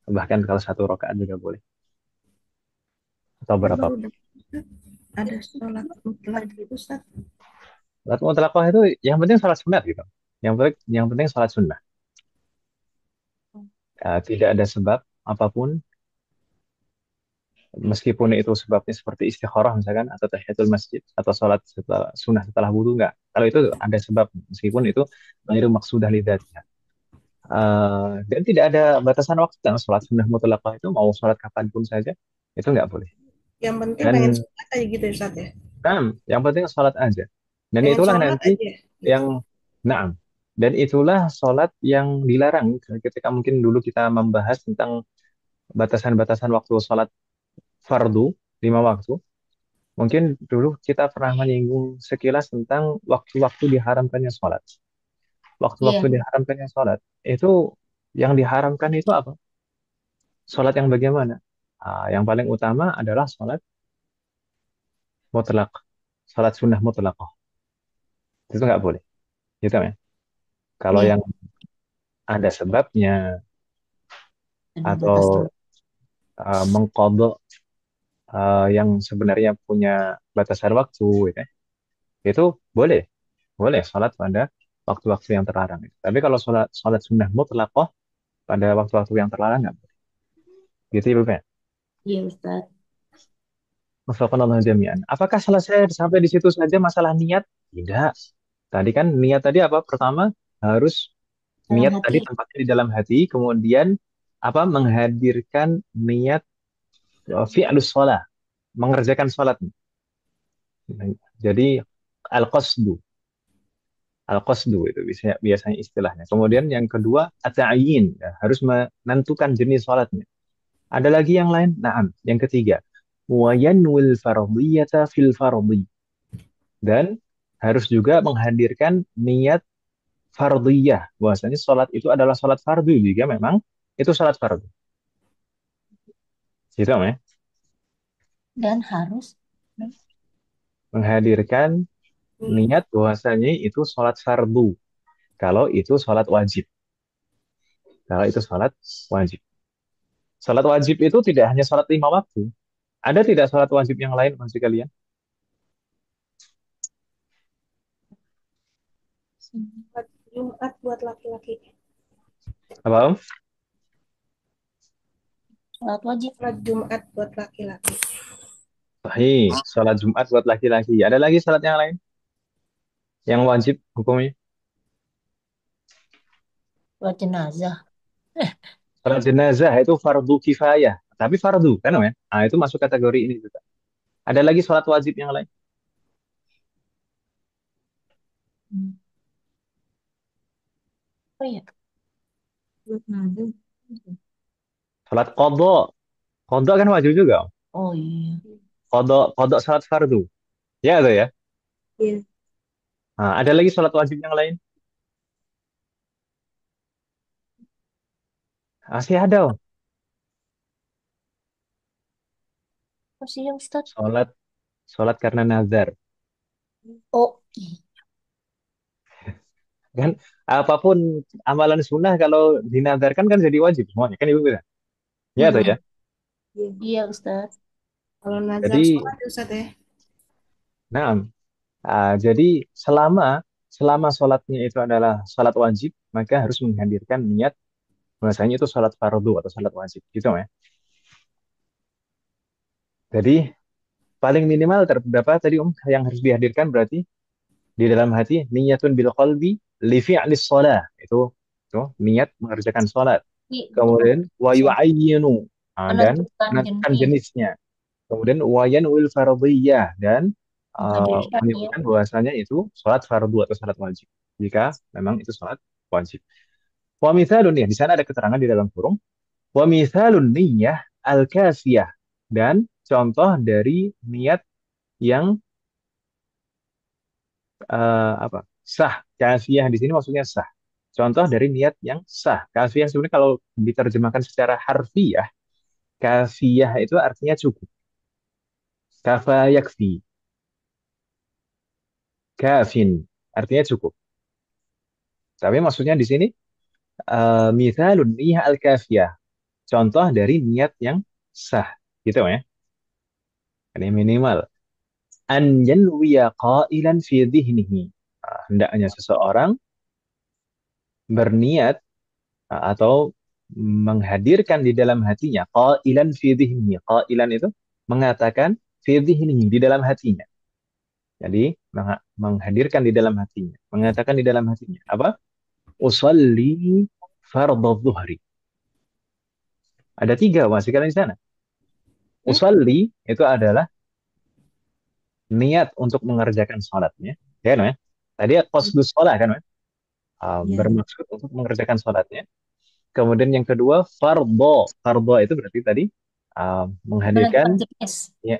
bahkan kalau 1 rakaat juga boleh. Atau Saya berapa. baru dapat ada sholat mutlak itu Ustaz. Sholat mutlaqah itu yang penting sholat sunat gitu. Yang penting sholat sunnah. Tidak ada sebab apapun Meskipun itu sebabnya seperti istikharah misalkan, atau tahiyatul masjid, atau sholat setelah sunnah setelah wudhu, enggak. Kalau itu ada sebab, meskipun itu ghairu maqsudah lidzatiha. Dan tidak ada batasan waktu. Dan sholat sunnah mutlaqah itu mau sholat kapanpun saja, itu nggak boleh. Yang penting Dan pengen sholat aja gitu ya, Ustaz ya. yang penting sholat aja. Dan Pengen itulah sholat nanti aja. Gitu. yang naam. Dan itulah sholat yang dilarang. Ketika mungkin dulu kita membahas tentang batasan-batasan waktu sholat fardu, 5 waktu. Mungkin dulu kita pernah menyinggung sekilas tentang waktu-waktu diharamkannya sholat. Waktu-waktu Iya. diharamkannya sholat. Itu yang diharamkan itu apa? Sholat yang bagaimana? Yang paling utama adalah sholat mutlak. Sholat sunnah mutlaqah. Itu nggak boleh. Gitu ya. Kalau Iya. yang ada sebabnya Ada atau batasnya. mengqadha yang sebenarnya punya batasan waktu, gitu ya, itu boleh. Boleh sholat pada waktu-waktu yang terlarang. Tapi kalau sholat sholat sunnah mutlaqah pada waktu-waktu yang terlarang nggak boleh. Gitu ya, Bu Fen? Iya, Ustaz. Wafaqanallahu jami'an. Apakah selesai sampai di situ saja masalah niat? Tidak. Tadi kan niat tadi apa? Pertama harus Dalam niat tadi hati. tempatnya di dalam hati, kemudian apa? Menghadirkan niat fi'lus shalah, mengerjakan sholat. Jadi al-qasdu, al-qasdu itu biasanya istilahnya. Kemudian yang kedua at-ta'yin, ya, harus menentukan jenis sholatnya. Ada lagi yang lain? Naam. Yang ketiga, wa yanwil fardiyata fil fardhi. Dan harus juga menghadirkan niat fardiyah. Bahwasanya sholat itu adalah sholat fardu jika memang itu sholat fardu. Gitu ya. Dan harus. Menghadirkan niat bahwasanya itu sholat fardu. Kalau itu sholat wajib. Kalau itu sholat wajib. Sholat wajib itu tidak hanya sholat 5 waktu. Ada tidak sholat wajib yang lain maksud kalian? Sholat Jumat buat laki-laki. Apa Om? Sholat wajib. Sholat Jumat buat laki-laki. Sahih, sholat Jumat buat laki-laki. Ada lagi sholat yang lain? Yang wajib hukumnya? Sholat jenazah. Sholat jenazah itu fardu kifayah. Tapi fardu, kan ya? Itu masuk kategori ini juga. Ada lagi sholat wajib yang lain? Oh iya. Sholat qadha. Qadha kan wajib juga, Om. Oh iya. Qadha sholat fardu. Ya, itu ya? Iya. Ada lagi sholat wajib yang lain? Masih ada, Om. Masih ya, Ustaz. Sholat karena nazar. Oh iya. Kan apapun amalan sunnah kalau dinazarkan kan jadi wajib semuanya. Kan Ibu bilang. Ya, itu ya? Iya. Iya, Ustaz. Kalau nazar Jadi, sholat ya, Ustaz ya. nah, jadi selama sholatnya itu adalah sholat wajib, maka harus menghadirkan niat bahwasanya itu sholat fardu atau sholat wajib, gitu ya. Jadi paling minimal terdapat tadi yang harus dihadirkan berarti di dalam hati niyatun bil qalbi li fi'lis shalah. Itu niat mengerjakan sholat. Kemudian wa yu'ayyinu, dan Menentukan menentukan jenis. jenisnya. Kemudian wa yanwil fardhiyah, dan Menghadirkan ya. menimbulkan bahwasanya itu sholat fardu atau sholat wajib. Jika memang itu sholat wajib. Wa mithalun, ya, di sana ada keterangan di dalam kurung. Wa mithalun niyyah al-kafiyah, dan contoh dari niat yang apa? Sah. Kafiyah di sini maksudnya sah. Contoh dari niat yang sah. Kafiyah sebenarnya kalau diterjemahkan secara harfiah, kafiyah itu artinya cukup. Kafa yakfi. Kafin artinya cukup. Tapi maksudnya di sini mithalun niyyah al-kafiyah. Contoh dari niat yang sah. Gitu ya. Ini minimal. An yanwiya qailan fi dhihnihi. Hendaknya seseorang berniat atau menghadirkan di dalam hatinya qailan fi dhihnihi. Qailan itu mengatakan fi dhihnihi, di dalam hatinya. Jadi menghadirkan di dalam hatinya, mengatakan di dalam hatinya apa? Usalli fardhu dhuhri. Ada tiga masih di sana. Usalli itu adalah niat untuk mengerjakan sholatnya, ya kan? Tadi qasdus sholat kan? Iya. Bermaksud untuk mengerjakan sholatnya. Kemudian yang kedua fardhu. Fardhu itu berarti tadi menghadirkan Menentukan jenis. ya,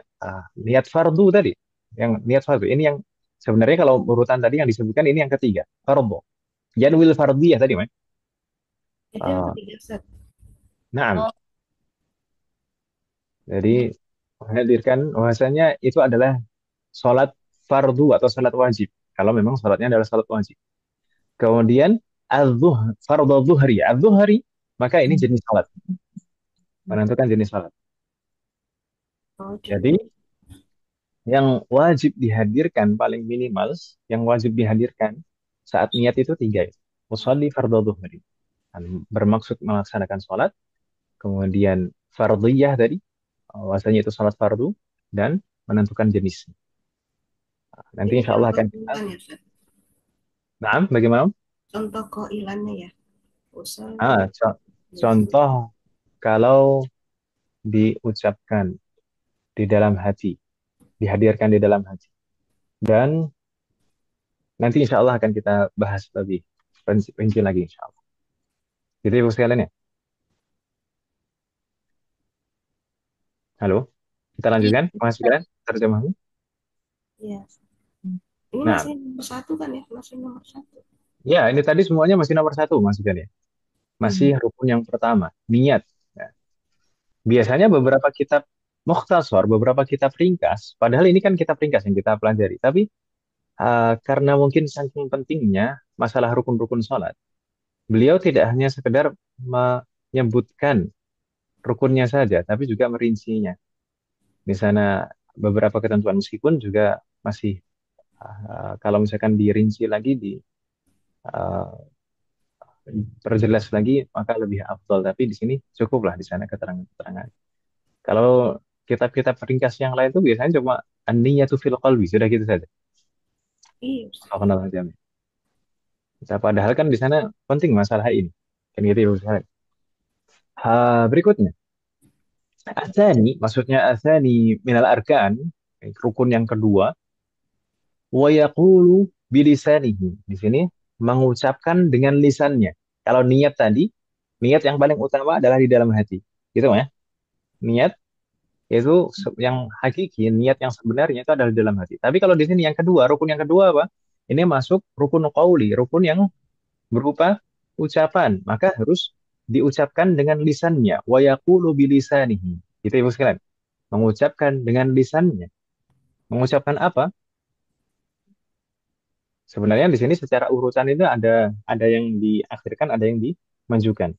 niat fardu tadi. Yang niat fardu ini yang sebenarnya kalau urutan tadi yang disebutkan ini yang ketiga, fardhu. Yanwil fardhiyah tadi, Mas. Itu yang Ah, ketiga, Ustaz. Naam. Oh, Jadi menghadirkan bahwasanya itu adalah sholat fardu atau sholat wajib. Kalau memang sholatnya adalah sholat wajib. Kemudian fardhu zuhri, az-zuhri, maka ini jenis sholat, menentukan jenis sholat. Oh, Jadi yang wajib dihadirkan paling minimal, yang wajib dihadirkan saat niat itu tiga. Usolli fardhu zuhri, bermaksud melaksanakan sholat. Kemudian fardhiyah tadi, bahwasanya itu sholat fardu, dan menentukan jenis. Nanti ini insya Allah contoh akan kita. koilan ya, Ustaz. Nah, bagaimana? Contoh koilannya ya. Usul. Contoh kalau diucapkan di dalam hati, dihadirkan di dalam hati. Dan nanti insya Allah akan kita bahas lebih rinci lagi insya Allah. Jadi ibu sekalian ya. Halo, kita iya. lanjutkan Mas sekalian terjemahnya. Iya. Ini Nah, masih nomor satu kan ya? Masih nomor satu. ya ini tadi semuanya masih nomor satu Mas sekalian ya. Masih rukun yang pertama, niat. Ya. Biasanya beberapa kitab mukhtasar, beberapa kitab ringkas, padahal ini kan kitab ringkas yang kita pelajari. Tapi karena mungkin saking pentingnya masalah rukun-rukun sholat, beliau tidak hanya sekedar menyebutkan rukunnya saja, tapi juga merincinya. Di sana beberapa ketentuan meskipun juga masih kalau misalkan dirinci lagi, diperjelas lagi, maka lebih afdol. Tapi di sini cukuplah di sana keterangan-keterangan. Kalau kitab-kitab ringkas yang lain itu biasanya cuma an-niyatu fil qalbi, sudah gitu saja. Iya, Ustaz. Kalau kenal aja. Padahal kan di sana penting masalah ini. Kan gitu ya, Ustaz. Berikutnya, asani, maksudnya asani minal arkan, rukun yang kedua, wa yaqulu bilisanihi. Di sini mengucapkan dengan lisannya. Kalau niat tadi, niat yang paling utama adalah di dalam hati. Gitu ya. Niat itu yang hakiki, niat yang sebenarnya itu adalah di dalam hati. Tapi kalau di sini yang kedua, rukun yang kedua apa? Ini masuk rukun qauli, rukun yang berupa ucapan, maka harus diucapkan dengan lisannya. Wa yaqulu bilisanihi. Gitu Ibu sekalian. Mengucapkan dengan lisannya. Mengucapkan apa? Sebenarnya di sini secara urutan itu ada yang diakhirkan, ada yang dimajukan.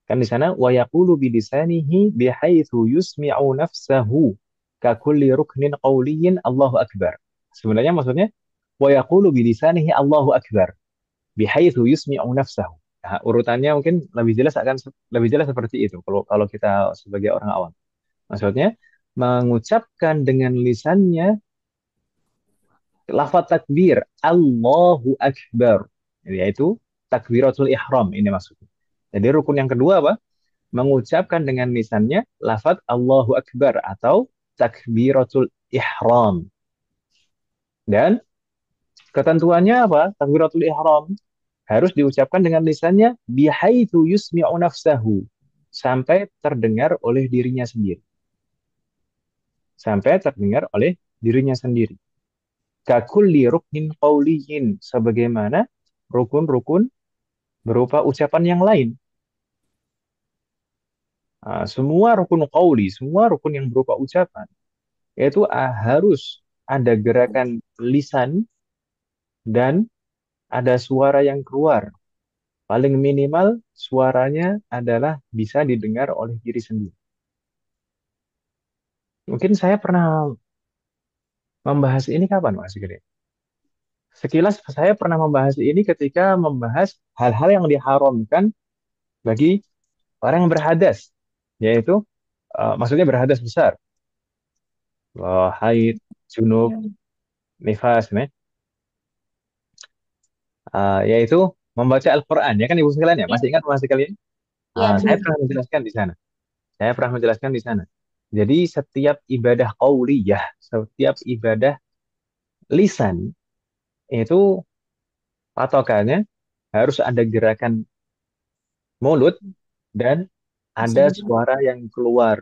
Kan di sana wa yaqulu bilisanihi bihaitsu yusmi'u nafsahu ka kulli ruknin qauliyyin Allahu akbar. Sebenarnya maksudnya wa yaqulu bilisanihi Allahu akbar bihaitsu yusmi'u nafsahu. Nah, urutannya mungkin lebih jelas seperti itu kalau kalau kita sebagai orang awam. Maksudnya mengucapkan dengan lisannya lafaz takbir Allahu akbar, yaitu takbiratul ihram ini maksudnya. Jadi rukun yang kedua apa? Mengucapkan dengan lisannya lafaz Allahu akbar atau takbiratul ihram. Dan ketentuannya apa? Takbiratul ihram harus diucapkan dengan lisannya bihaitsu yusmi'u nafsahu, sampai terdengar oleh dirinya sendiri. Sampai terdengar oleh dirinya sendiri. Kakulli ruknin qawliyin, sebagaimana rukun-rukun berupa ucapan yang lain. Semua rukun qawli, semua rukun yang berupa ucapan, yaitu harus ada gerakan lisan dan ada suara yang keluar. Paling minimal suaranya adalah bisa didengar oleh diri sendiri. Mungkin saya pernah membahas ini kapan, Mas Gede? Sekilas saya pernah membahas ini ketika membahas hal-hal yang diharamkan bagi orang yang berhadas, yaitu maksudnya berhadas besar. haid, junub, nifas, nih. Yaitu membaca Al-Quran. Ya kan Ibu sekalian ya? Ya, Masih ingat masih kalian? ya Saya benar. pernah menjelaskan di sana. Saya pernah menjelaskan di sana. Jadi setiap ibadah qauliyah, setiap ibadah lisan itu patokannya harus ada gerakan mulut dan Bisa ada didengar. suara yang keluar.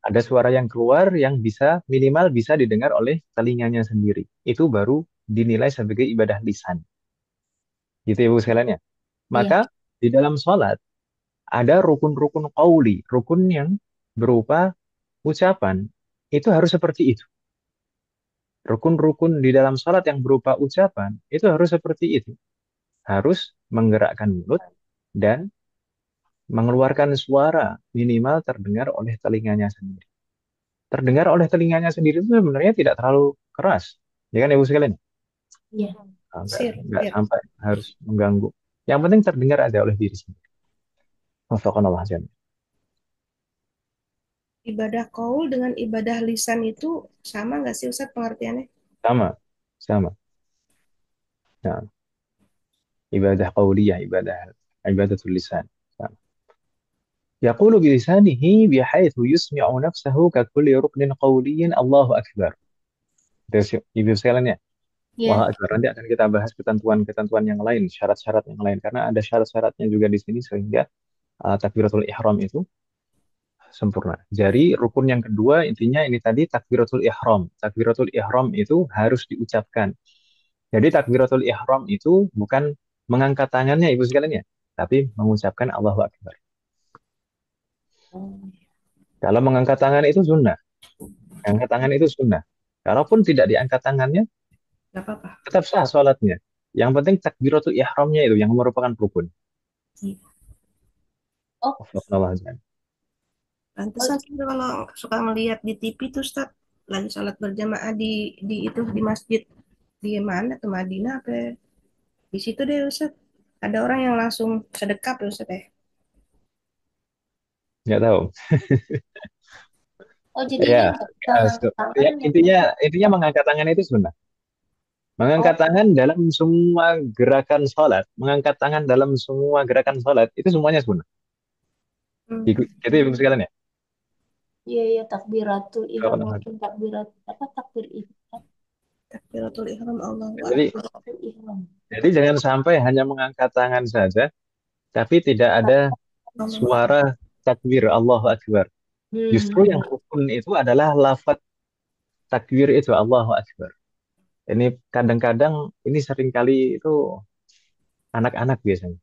Ada suara yang keluar yang bisa minimal bisa didengar oleh telinganya sendiri. Itu baru dinilai sebagai ibadah lisan. Gitu Ibu sekalian ya. Iya. Maka di dalam sholat ada rukun-rukun qauli, rukun yang berupa ucapan. Itu harus seperti itu. Rukun-rukun di dalam sholat yang berupa ucapan itu harus seperti itu. Harus menggerakkan mulut dan mengeluarkan suara minimal terdengar oleh telinganya sendiri. Terdengar oleh telinganya sendiri itu sebenarnya tidak terlalu keras. Ya kan Ibu sekalian? Iya. Nggak Ya. sampai harus mengganggu. Yang penting terdengar aja oleh diri sendiri. Wafakanallah jami'an. Ibadah qaul dengan ibadah lisan itu sama nggak sih Ustaz pengertiannya? Sama, sama. Nah, ibadah qauliyah, ibadatul lisan. Sama. يقول بلسانه بحيث يسمع نفسه ككل ركن قولي الله أكبر. Ibu sekalian ya, Iya. Wah, Akbar. Nanti akan kita bahas ketentuan-ketentuan yang lain, syarat-syarat yang lain, karena ada syarat-syaratnya juga di sini sehingga takbiratul ihram itu sempurna. Jadi rukun yang kedua intinya ini tadi takbiratul ihram. Takbiratul ihram itu harus diucapkan. Jadi takbiratul ihram itu bukan mengangkat tangannya Ibu sekalian ya, tapi mengucapkan Allahu Akbar. Kalau mengangkat tangan itu sunnah. Angkat tangan itu sunnah. Kalaupun tidak diangkat tangannya, Nggak apa-apa. tetap sah sholatnya. Yang penting takbiratul ihramnya itu yang merupakan rukun. Oh, Wallahu a'lam. Pantesan sih kalau suka ngelihat di TV tuh Ustaz lagi sholat berjamaah di itu di masjid di mana tuh Madinah apa ya? Di situ deh Ustaz ada orang yang langsung sedekap ya Ustaz ya. Nggak tahu. oh jadi Ya, dia nggak ya, ngangkat tangan ya, ya? intinya mengangkat tangan itu sunnah. Mengangkat Oh, tangan dalam semua gerakan sholat, mengangkat tangan dalam semua gerakan sholat itu semuanya sunnah. Hmm. Gitu ya, Ibu sekalian ya. iya iya takbiratul ihram Wallahu a'lam. maupun takbirat apa takbir ihram. Takbiratul ihram Allahu Jadi, akbar. Takbiratul ihram. jangan sampai hanya mengangkat tangan saja, tapi tidak ada Allahu akbar. suara takbir Allahu Akbar. Justru yang Benar. rukun itu adalah lafaz takbir itu Allahu Akbar. Ini kadang-kadang ini seringkali itu anak-anak biasanya.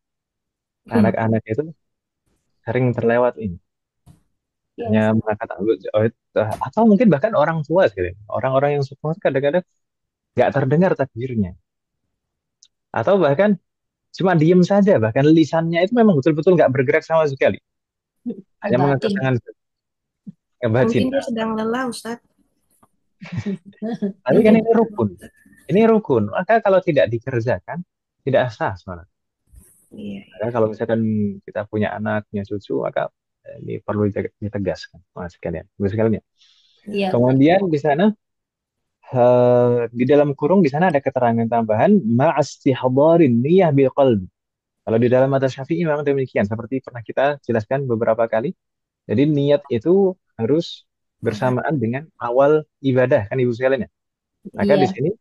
Anak-anak itu sering terlewat ini. Hanya Yes. mengangkat atau mungkin bahkan orang tua sekali. Orang-orang yang sepuh kadang-kadang nggak terdengar takbirnya. Atau bahkan cuma diem saja. Bahkan lisannya itu memang betul-betul nggak bergerak sama sekali. Hanya mengangkat Ngebatin. tangan Mungkin ngebatin. dia sedang lelah Ustaz. Tapi kan ini rukun. Ini rukun. Maka kalau tidak dikerjakan, tidak sah sholat. Iya. Maka kalau misalkan kita punya anak, punya cucu, maka ini perlu ditegaskan. Mas sekalian. Mas sekalian ya. Iya. Kemudian di sana di dalam kurung di sana ada keterangan tambahan ma'astihdarin niyah bil qalbi. Kalau di dalam madzhab Syafi'i memang demikian seperti pernah kita jelaskan beberapa kali. Jadi niat itu harus bersamaan dengan awal ibadah kan Ibu sekalian ya. Maka di Iya. sini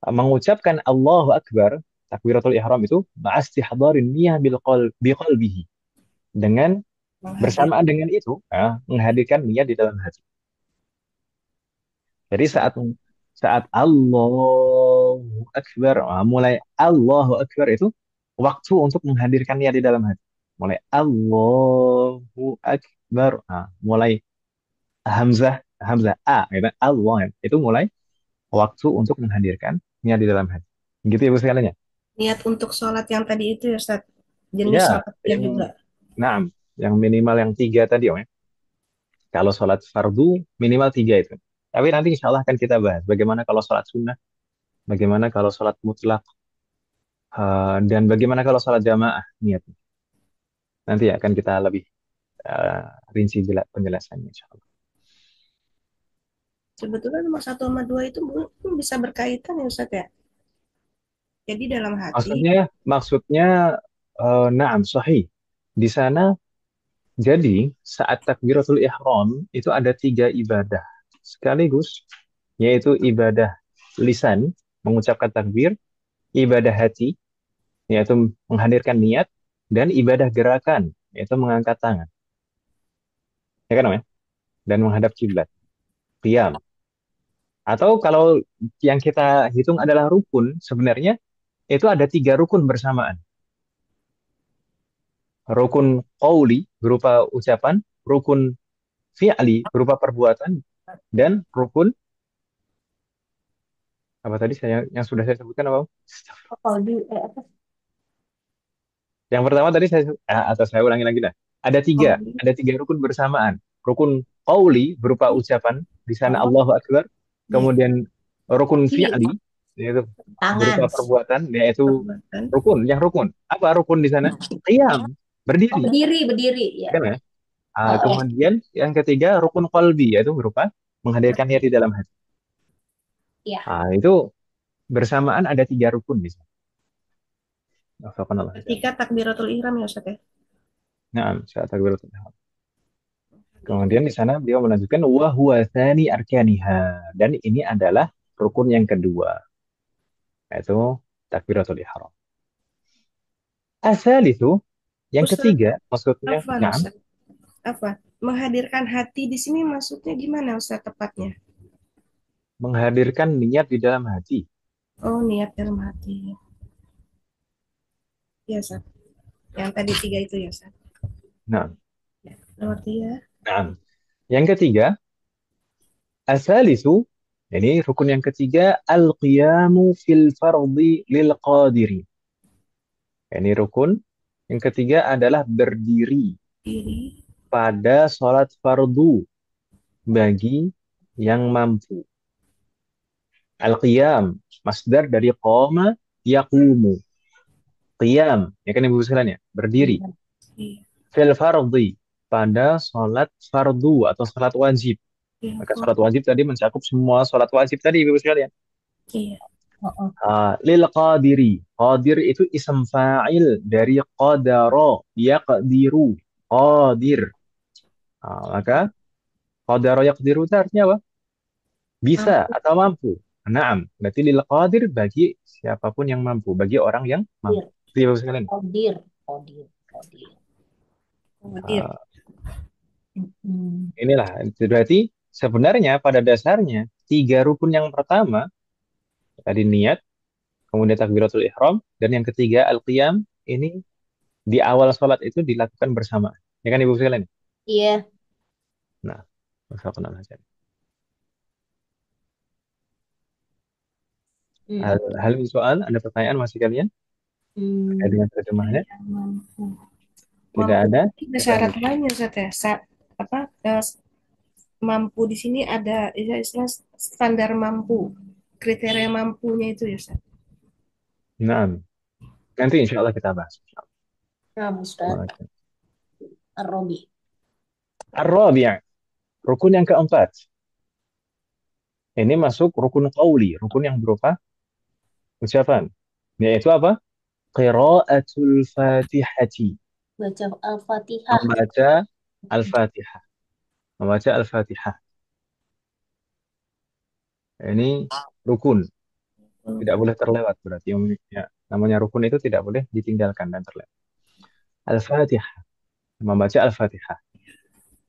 mengucapkan Allahu Akbar takbiratul ihram itu ma'astihdarin niyah bil qalbihi dengan Menghadir. bersamaan dengan itu menghadirkan niat di dalam hati. Jadi saat saat Allahu Akbar, mulai Allahu Akbar itu waktu untuk menghadirkan niat di dalam hati. Mulai Allahu Akbar, mulai Hamzah Hamzah A, gitu. Allah itu mulai waktu untuk menghadirkan niat di dalam hati. Gitu ya Bu sekalian ya. Niat untuk sholat yang tadi itu ya Ustaz. Ya, Jenis sholatnya yang juga. nah, yang minimal yang tiga tadi Om ya. Kalau sholat fardu minimal tiga itu. Tapi nanti insya Allah akan kita bahas bagaimana kalau sholat sunnah, bagaimana kalau sholat mutlak, dan bagaimana kalau sholat jamaah niatnya. Nanti akan kita lebih rinci penjelasannya insya Allah. Sebetulnya nomor 1 sama 2 itu bisa berkaitan ya Ustaz ya. Jadi dalam hati, Maksudnya na'am sahih. Di sana jadi saat takbiratul ihram itu ada tiga ibadah sekaligus, yaitu ibadah lisan mengucapkan takbir, ibadah hati yaitu menghadirkan niat, dan ibadah gerakan yaitu mengangkat tangan. Ya kan, Om, ya? Dan menghadap kiblat, qiyam. Atau kalau yang kita hitung adalah rukun, sebenarnya itu ada tiga rukun bersamaan. Rukun qauli berupa ucapan, rukun fi'li berupa perbuatan, dan rukun apa tadi saya yang sudah saya sebutkan apa? Kalau di apa? Yang pertama tadi atau saya ulangi lagi dah. oh, Ada tiga rukun bersamaan. Rukun qauli berupa ucapan, di sana oh, Allahu Akbar. iya, Kemudian rukun Kiri, fi'li yaitu tangan. berupa perbuatan, yaitu perbuatan. rukun. Apa rukun di sana? Qiyam, Oh, berdiri, berdiri ya. kan ya? Oh, Kemudian yang ketiga rukun qalbi yaitu berupa menghadirkan niat di dalam hati. ya. Itu bersamaan ada tiga rukun di sana. Subhanallah. Ketika takbiratul ihram ya Ustaz ya. Nah, saat takbiratul ihram. Kemudian di sana beliau melanjutkan wa huwa tsani arkaniha, dan ini adalah rukun yang kedua, yaitu takbiratul ihram. Asal itu yang Ustaz, ketiga maksudnya, Afwan nah, Ustaz. Apa? Menghadirkan hati di sini maksudnya gimana Ustaz tepatnya? menghadirkan niat di dalam hati. Oh, niat dalam hati. Ya Ustaz. Yang tadi 3 itu ya Ustaz. Nah, Ya, nomor 3. nah. Yang ketiga, asal itu ini rukun yang ketiga al-qiyamu fil fardhi lil qadiri. Ini rukun yang ketiga adalah berdiri Diri. pada sholat fardu bagi yang mampu. Al-qiyam, masdar dari qama yaqumu. Qiyam, ya kan Ibu sekalian ya, berdiri. Iya. Fil fardhi, pada sholat fardu atau sholat wajib. Iya. Maka sholat wajib tadi mencakup semua sholat wajib tadi Ibu sekalian. Iya. Lil qadiri. Qadir itu ism fa'il dari qadara, yaqdiru. Qadir. Maka qadara yaqdiru itu artinya apa? Bisa Mampu. atau mampu. Naam. Berarti lil qadir bagi siapapun yang mampu, bagi orang yang mampu. Kodir, Itu ya, Bapak sekalian. kodir, kodir, kodir. Hadir. Inilah. Itu berarti sebenarnya pada dasarnya tiga rukun yang pertama tadi niat, kemudian takbiratul ihram, dan yang ketiga al-qiyam, ini di awal sholat itu dilakukan bersama. Ya kan Ibu sekalian? Iya. Nah, masalah saja. Hal soal, ada pertanyaan masih kalian? Terkait dengan terjemahannya? Mampu. Tidak Mampu ada? ada syarat lainnya Ustaz ya. Apa mampu di sini ada istilah standar mampu. Kriteria mampunya itu ya Ustaz. Nah, nanti insya Allah kita bahas. Nah, Ustaz Ar-Robi. Ar-Rabi', rukun yang keempat. Ini masuk rukun qauli, rukun yang berupa ucapan. Yaitu apa? Qira'atul Fatihati. Baca Al-Fatihah. Membaca Al-Fatihah. Membaca Al-Fatihah. Ini rukun. Tidak boleh terlewat berarti. Ya, namanya rukun itu tidak boleh ditinggalkan dan terlewat. Al-Fatihah. Membaca Al-Fatihah.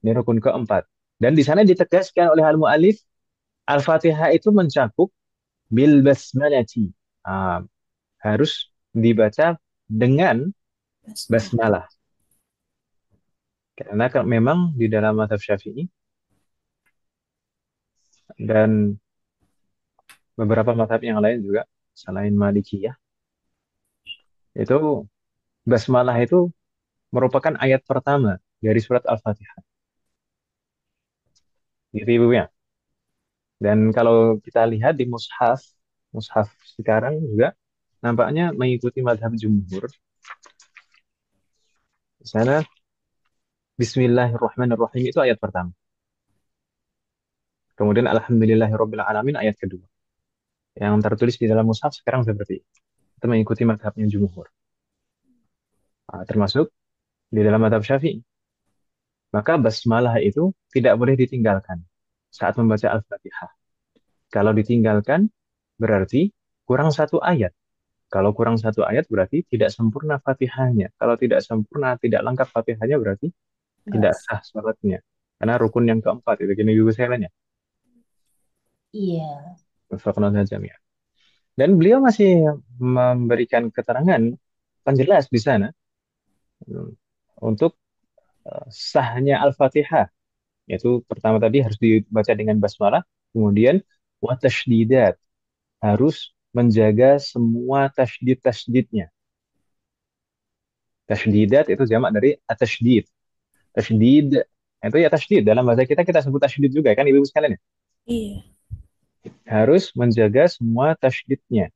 Ini rukun keempat. Dan di sana ditegaskan oleh al-mu'alif, Al-Fatihah itu mencakup bil basmalati. Harus dibaca dengan basmalah. Karena memang di dalam mazhab Syafi'i dan beberapa mazhab yang lain juga selain Malikiyah, itu basmalah itu merupakan ayat pertama dari surat Al-Fatihah. Gitu Ibu ya. Dan kalau kita lihat di mushaf sekarang juga nampaknya mengikuti mazhab jumhur. Di sana Bismillahirrahmanirrahim itu ayat pertama. Kemudian Alhamdulillahirabbil alamin ayat kedua. Yang tertulis di dalam mushaf sekarang seperti itu. Kita mengikuti mazhabnya jumhur. Termasuk di dalam mazhab Syafi'i. Maka basmalah itu tidak boleh ditinggalkan saat membaca Al-Fatihah. Kalau ditinggalkan berarti kurang satu ayat. Kalau kurang satu ayat berarti tidak sempurna Fatihahnya. Kalau tidak sempurna, tidak lengkap Fatihahnya berarti tidak sah salatnya. Karena rukun yang keempat itu gini juga saya nanya. Iya. Ya. Dan beliau masih memberikan keterangan penjelas di sana untuk sahnya Al-Fatihah. Yaitu pertama tadi harus dibaca dengan basmalah, kemudian wa tashdidat, harus menjaga semua tasydid-tasydidnya. Tashdidat itu jamak dari at-tasydid. Tasydid itu ya tasydid. Dalam bahasa kita sebut tasydid juga kan Ibu sekalian ya. Iya. Harus menjaga semua tasydidnya.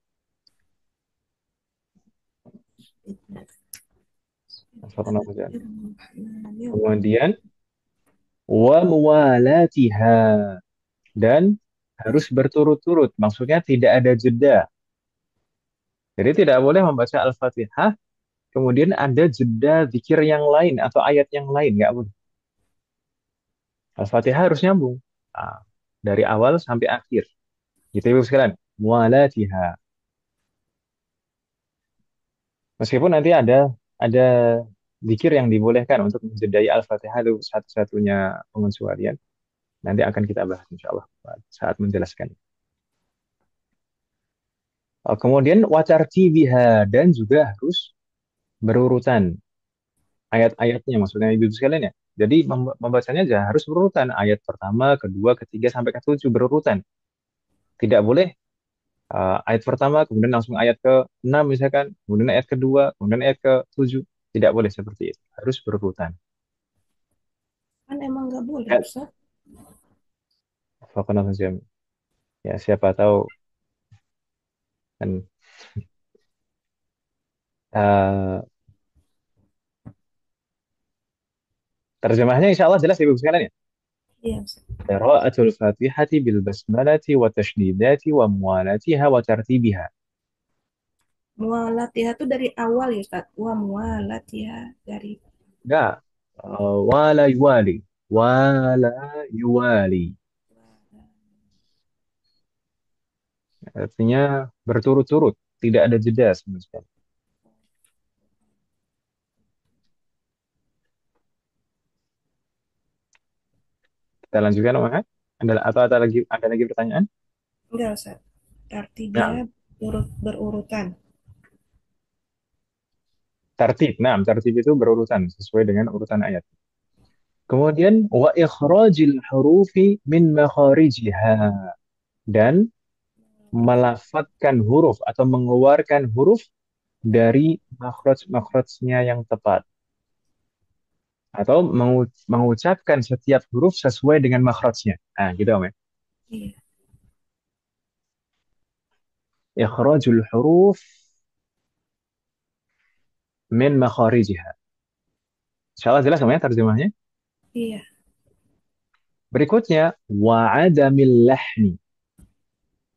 Kemudian wa muwalatiha, dan harus berturut-turut. Maksudnya tidak ada jeda. Jadi tidak boleh membaca Al-Fatihah kemudian ada jeda zikir yang lain atau ayat yang lain, nggak boleh. Al-Fatihah harus nyambung. Dari awal sampai akhir. Gitu Ibu sekalian. Muwalatiha. Meskipun nanti ada zikir yang dibolehkan untuk menjedai Al-Fatihah itu satu-satunya pengecualian. Nanti akan kita bahas insya Allah saat menjelaskan. Kemudian watartibiha, dan juga harus berurutan ayat-ayatnya, maksudnya ibu sekalian ya. Jadi membacanya aja harus berurutan, ayat pertama, kedua, ketiga sampai ke tujuh berurutan. Tidak boleh ayat pertama kemudian langsung ayat ke-6 misalkan, kemudian ayat kedua, kemudian ayat ke-7. Tidak boleh seperti itu. Harus berurutan. Kan emang nggak boleh, Ya, Ustaz. ya siapa tahu kan uh, terjemahnya insya Allah jelas ibu sekalian ya. Iya, Ustaz. Qira'atul Fatihati bil basmalati wa tasydidati wa muwalatiha wa tartibiha. Mualatiha tuh dari awal ya, Ustaz. Wa mualatiha dari Enggak. Wala yuwali. Wala yuwali. Artinya berturut-turut. Tidak ada jeda sama sekali. Kita lanjutkan, Om. Ada lagi pertanyaan? enggak, Ustaz. Tartibnya Nah, berurutan. tertib itu berurutan sesuai dengan urutan ayat. Kemudian wa ikhrajil hurufi min makharijiha, dan melafatkan huruf atau mengeluarkan huruf dari makhraj-makhrajnya yang tepat, atau mengucapkan setiap huruf sesuai dengan makhrajnya. Nah, gitu Om ya. Iya. Ikhrajul huruf min makharijiha. Insyaallah jelas Om ya terjemahnya. Iya. Berikutnya wa'adamil lahni,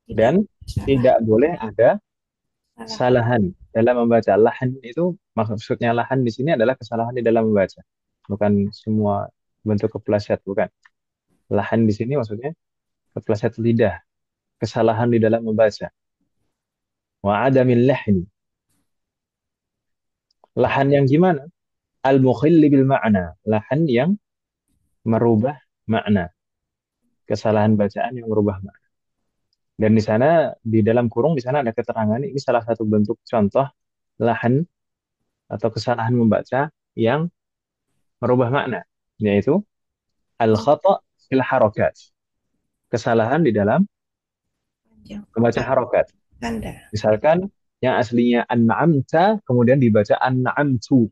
Tidak dan salah. tidak boleh ada Salah. kesalahan dalam membaca. Lahan itu maksudnya lahan di sini adalah kesalahan di dalam membaca. Bukan semua bentuk kepleset, bukan. Lahan di sini maksudnya kepleset lidah, kesalahan di dalam membaca. Wa'adamil lahni. Lahan yang gimana? Al-mukhilli bil ma'na. Lahan yang merubah makna. Kesalahan bacaan yang merubah makna. Dan di sana, di dalam kurung, di sana ada keterangan, ini salah satu bentuk contoh lahan atau kesalahan membaca yang merubah makna, yaitu al-khata' fil harakat. Kesalahan di dalam Panjang. membaca harokat. Tanda. Misalkan yang aslinya an'amta, kemudian dibaca an'amtu.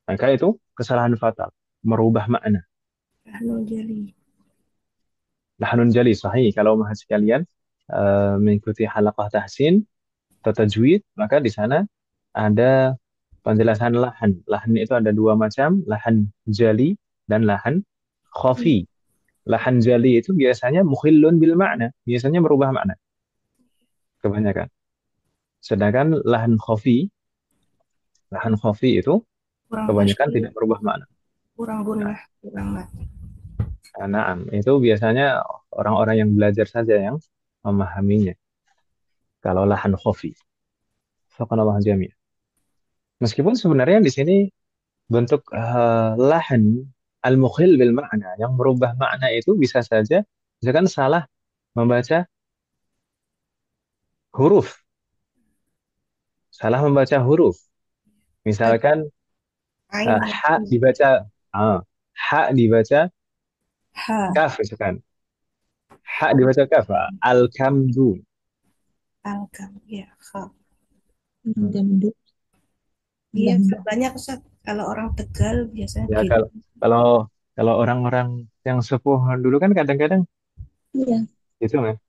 Maka itu kesalahan fatal, merubah makna. Lahnul jali. Lahanun jali, sahih. Kalau mahasiswa sekalian mengikuti halaqah tahsin atau tajwid, maka di sana ada penjelasan lahan. Lahan itu ada dua macam, lahan jali dan lahan khafi. Lahan jali itu biasanya mukhillun bil makna, biasanya merubah makna kebanyakan. Sedangkan lahan khafi itu Kurang kebanyakan fasih, tidak merubah makna. kurang Nah, gunah, kurang mati. naam, itu biasanya orang-orang yang belajar saja yang memahaminya. Kalau lahan khafi, faqanallahu jami'. Meskipun sebenarnya di sini bentuk lahan al-mukhil bil makna yang merubah makna itu bisa saja misalkan salah membaca huruf, salah membaca huruf. Tadi Misalkan ain ha dibaca ah, ha dibaca Ha. kaf misalkan. Ha dibaca kaf. Al-kamdu. alkam, ya, kha. Gamdu. Iya, Gamdu. banyak Ustaz. Kalau orang Tegal biasanya Ya gitu. kalau kalau orang-orang yang sepuh dulu kan kadang-kadang Iya. gitu kan.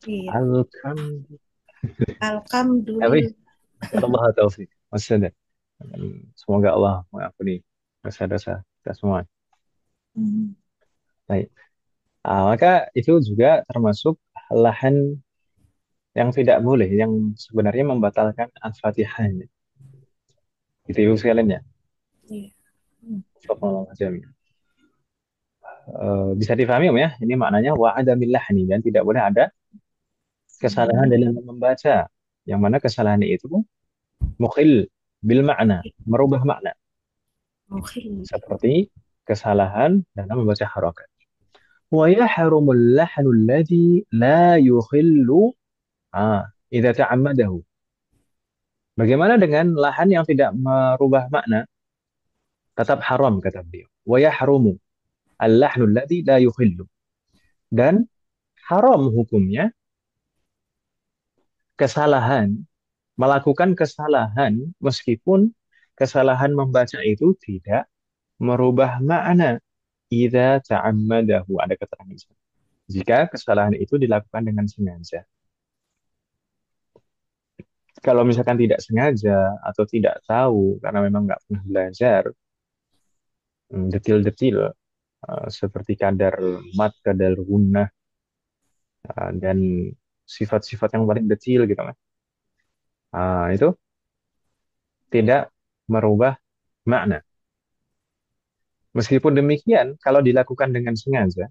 Iya, Al-kamdu. Tapi alhamdulillah. Allah taufik. Maksudnya semoga Allah mengampuni dosa-dosa kita semua. Hmm. Baik. Maka itu juga termasuk lahan yang tidak boleh, yang sebenarnya membatalkan Al-Fatihahnya. Gitu ibu sekalian ya. Iya. Astagfirullah jami'an. Bisa difahami Om ya, ini maknanya wa adamil lahni dan tidak boleh ada kesalahan dalam membaca. Yang mana kesalahan itu mukhil bil makna, merubah makna. Mukhil. Seperti kesalahan dalam membaca harokat. Wa yahrumul lahnu alladhi la yukhillu idza ta'ammadahu. Bagaimana dengan lahan yang tidak merubah makna? Tetap haram kata beliau. Wa yahrumu al-lahnu alladhi la yukhillu. Dan haram hukumnya kesalahan, melakukan kesalahan meskipun kesalahan membaca itu tidak merubah makna. Idza ta'ammadahu, ada keterangan di sana. Jika kesalahan itu dilakukan dengan sengaja. Kalau misalkan tidak sengaja atau tidak tahu karena memang nggak pernah belajar detil-detil seperti kadar mat, kadar gunnah, dan sifat-sifat yang paling detil gitu kan. Itu tidak merubah makna. Meskipun demikian, kalau dilakukan dengan sengaja,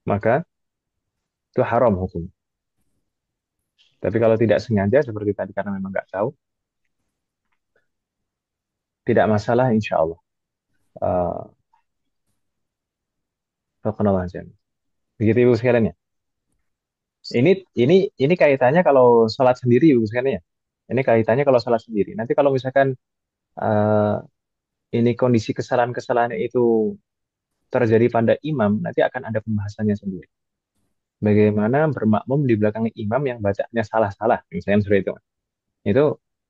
maka itu haram hukum. Tapi kalau tidak sengaja, seperti tadi karena memang nggak tahu, tidak masalah insya Allah. Perkenalan aja. Begitu Ibu sekalian ya. Ini kaitannya kalau sholat sendiri Ibu sekalian ya. Ini kaitannya kalau sholat sendiri. Nanti kalau misalkan eh, ini kondisi kesalahan-kesalahan itu terjadi pada imam, nanti akan ada pembahasannya sendiri. Bagaimana bermakmum di belakang imam yang bacanya salah-salah, misalnya seperti itu. Itu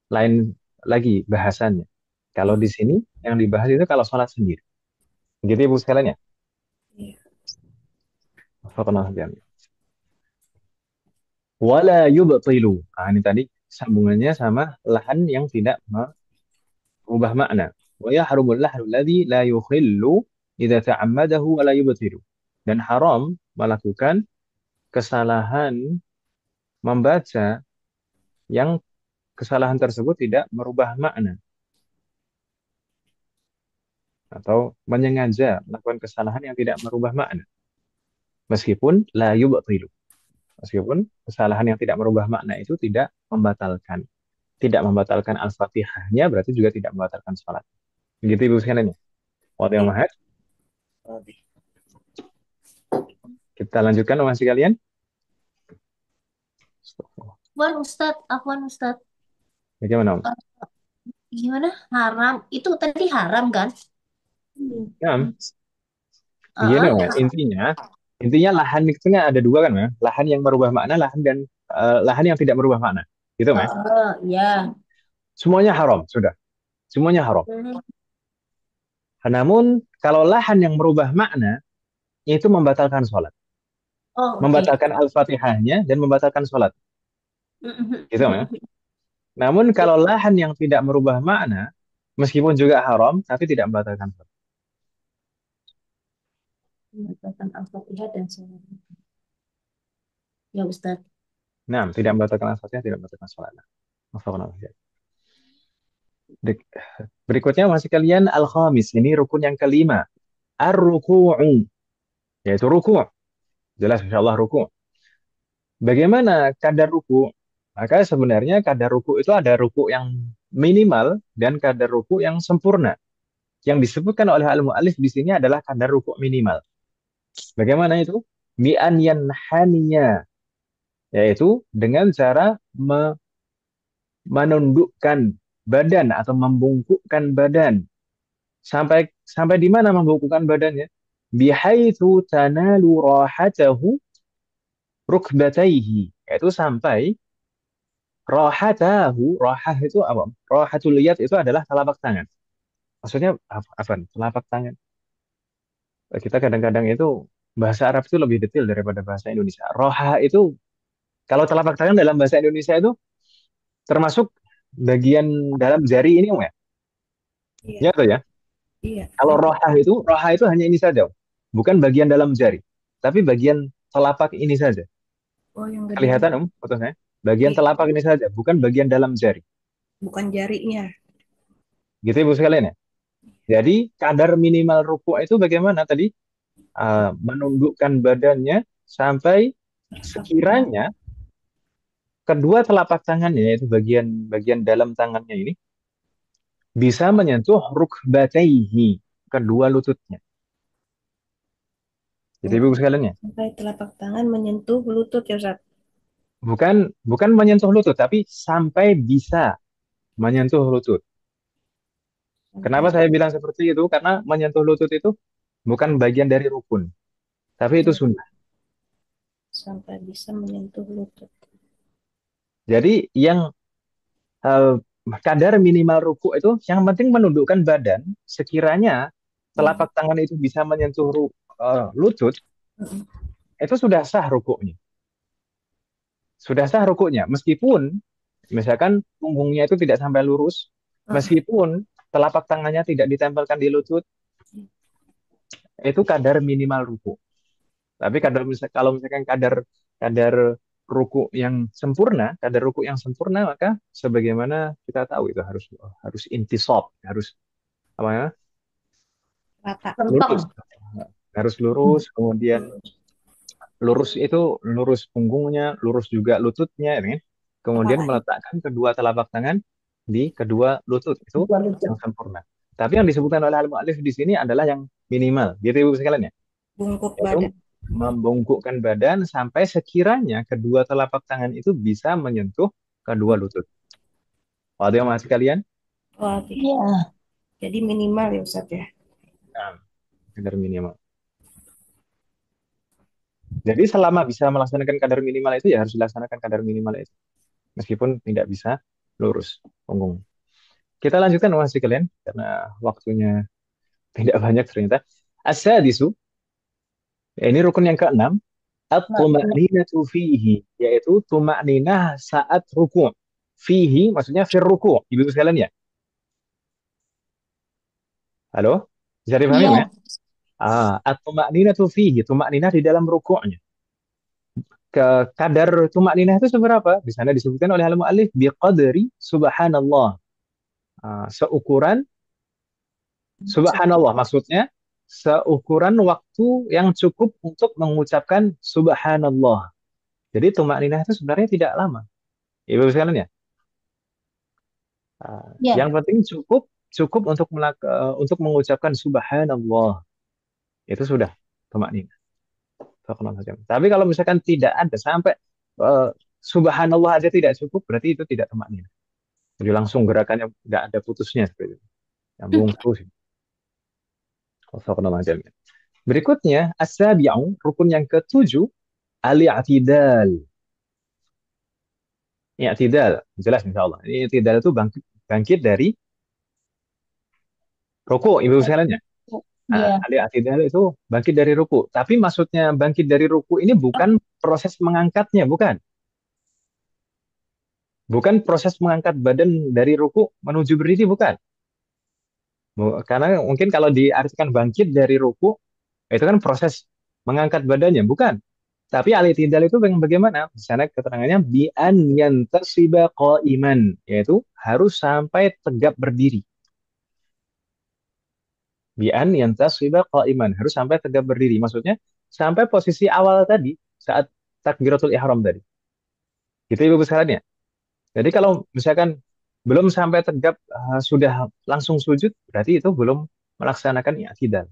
lain lagi bahasannya. Kalau di sini yang dibahas itu kalau sholat sendiri. Gitu Ibu sekalian ya. Iya. Perkenalan. Wala yubtilu. Ini tadi sambungannya sama lahan yang tidak mengubah makna. Wa yahrumul lahnu alladhi la yukhillu idza ta'ammadahu wa la yubtilu. Dan haram melakukan kesalahan membaca yang kesalahan tersebut tidak merubah makna atau menyengaja melakukan kesalahan yang tidak merubah makna. Meskipun la yubtilu. Meskipun kesalahan yang tidak merubah makna itu tidak membatalkan. Tidak membatalkan Al-Fatihahnya berarti juga tidak membatalkan salat. Begitu Ibu sekalian ya. Waktu yang mahal. Oke. Kita lanjutkan masih kalian. Afwan Ustadz. Bagaimana Om? Gimana? Haram. Itu tadi haram kan? Ya, begini Om ya. Heeh. Intinya lahan itu kan ada dua kan ya. Lahan yang merubah makna, lahan dan lahan yang tidak merubah makna. Gitu ya. Ya. Semuanya haram, sudah. Semuanya haram. Hmm. Namun kalau lahan yang merubah makna itu membatalkan sholat. Oh, oke. Membatalkan Al-Fatihahnya dan membatalkan sholat. Gitu ya. Namun Ya. kalau lahan yang tidak merubah makna, meskipun juga haram, tapi tidak membatalkan sholat. Membatalkan Al-Fatihah dan sholat. Ya Ustaz. Nah, tidak membatalkan al-Fatihah, tidak membatalkan sholat. Wafaqna Allah. Berikutnya masih kalian al-khamis. Ini rukun yang kelima. Ar-ruku'u. Yaitu ruku'. Jelas insyaallah ruku'. Bagaimana kadar ruku'? Maka sebenarnya kadar ruku' itu ada ruku' yang minimal dan kadar ruku' yang sempurna. Yang disebutkan oleh al-mu'allif di sini adalah kadar ruku' minimal. Bagaimana itu? Mi'an yanhaniya. Yaitu dengan cara menundukkan badan atau membungkukkan badan. Sampai di mana membungkukkan badannya? Bihaitsu tanalu rahatahu rukbataihi. Yaitu sampai rahah itu apa? Rahatul yad itu adalah telapak tangan. Maksudnya apa? Telapak tangan. Kita kadang-kadang itu bahasa Arab itu lebih detail daripada bahasa Indonesia. Roha itu kalau telapak tangan dalam bahasa Indonesia itu termasuk bagian dalam jari ini, Om ya? Iya, Ya tuh ya. iya. Kalau roha itu hanya ini saja, bukan bagian dalam jari, tapi bagian telapak ini saja. Oh, yang gede. Kelihatan Om fotonya? Bagian Iya, telapak ini saja, bukan bagian dalam jari. bukan jarinya. Gitu Ibu sekalian ya. Jadi kadar minimal rukuk itu bagaimana tadi? Menundukkan badannya sampai sekiranya kedua telapak tangannya, yaitu bagian dalam tangannya ini bisa menyentuh rukbataihi, kedua lututnya. Jadi Oh, Ibu sekalian ya, sampai telapak tangan menyentuh lutut ya Ustaz. bukan bukan menyentuh lutut, tapi sampai bisa menyentuh lutut. Kenapa Sampai saya bilang seperti itu? Karena menyentuh lutut itu bukan bagian dari rukun, tapi itu oh, sunnah. sampai bisa menyentuh lutut. Jadi yang eh, kadar minimal ruku itu yang penting menundukkan badan sekiranya Hmm. telapak tangan itu bisa menyentuh lutut, Hmm. itu sudah sah rukuknya. Sudah sah rukuknya. Meskipun misalkan punggungnya itu tidak sampai lurus, Hmm. meskipun telapak tangannya tidak ditempelkan di lutut, itu kadar minimal ruku. Tapi kalau misalkan kadar kadar ruku yang sempurna, kadar ruku yang sempurna, maka sebagaimana kita tahu itu harus harus intisab, harus apa ya? Rata. Lurus. Rempong. Harus lurus, kemudian Hmm. lurus itu lurus punggungnya, lurus juga lututnya, ya kan? Kemudian Kepalanya. meletakkan kedua telapak tangan di kedua lutut itu Dua lutut. yang sempurna. Tapi yang disebutkan oleh al-mu'allif di sini adalah yang minimal, gitu Ibu sekalian ya. Bungkuk Yaitu badan. membungkukkan badan sampai sekiranya kedua telapak tangan itu bisa menyentuh kedua lutut. Waktu yang masih kalian, Wah, Iya. jadi minimal ya Ustaz ya. nah, kadar minimal. Jadi selama bisa melaksanakan kadar minimal itu ya harus dilaksanakan kadar minimal itu. Meskipun tidak bisa lurus punggung. Kita lanjutkan masih kalian karena waktunya tidak banyak ternyata. As-sadisu, ya ini rukun yang keenam, Nah, at-tuma'ninatu fihi, yaitu tuma'ninah saat ruku'. Fihi maksudnya fir ruku'. Ibu sekalian ya. Halo? Bisa dipahami Iya. ya? At-tuma'ninatu fihi, tuma'ninah di dalam ruku'nya. Kadar tuma'ninah itu seberapa? Di sana disebutkan oleh al-mu'allif biqadri subhanallah. Seukuran subhanallah, maksudnya seukuran waktu yang cukup untuk mengucapkan subhanallah. Jadi tumakninah itu sebenarnya tidak lama. Ibu sekalian ya. ya. Yang penting cukup cukup untuk mengucapkan subhanallah. Itu sudah tumakninah. Tapi kalau misalkan tidak ada sampai eh, subhanallah aja tidak cukup, berarti itu tidak tumakninah. Jadi langsung gerakannya nggak ada putusnya seperti itu. Nyambung terus. Berikutnya, as-sabi'u, rukun yang ketujuh, al-i'tidal. I'tidal, jelas insya Allah. Ini i'tidal itu bangkit dari ruku, ibu sekalian ya. Ya. Al-i'tidal itu bangkit dari ruku. Tapi maksudnya bangkit dari ruku ini bukan proses mengangkatnya, bukan. Bukan proses mengangkat badan dari ruku menuju berdiri, bukan. Karena mungkin kalau diartikan bangkit dari ruku, Itu kan proses mengangkat badannya, bukan? Tapi al-i'tidal itu bagaimana? Di sana keterangannya bi an yantasiba qa'iman, yaitu harus sampai tegap berdiri. Bi an yantasiba qa'iman, harus sampai tegap berdiri. Maksudnya sampai posisi awal tadi saat takbiratul ihram tadi. Gitu Ibu sekalian ya. Jadi kalau misalkan belum sampai tegap sudah langsung sujud, berarti itu belum melaksanakan i'tidal.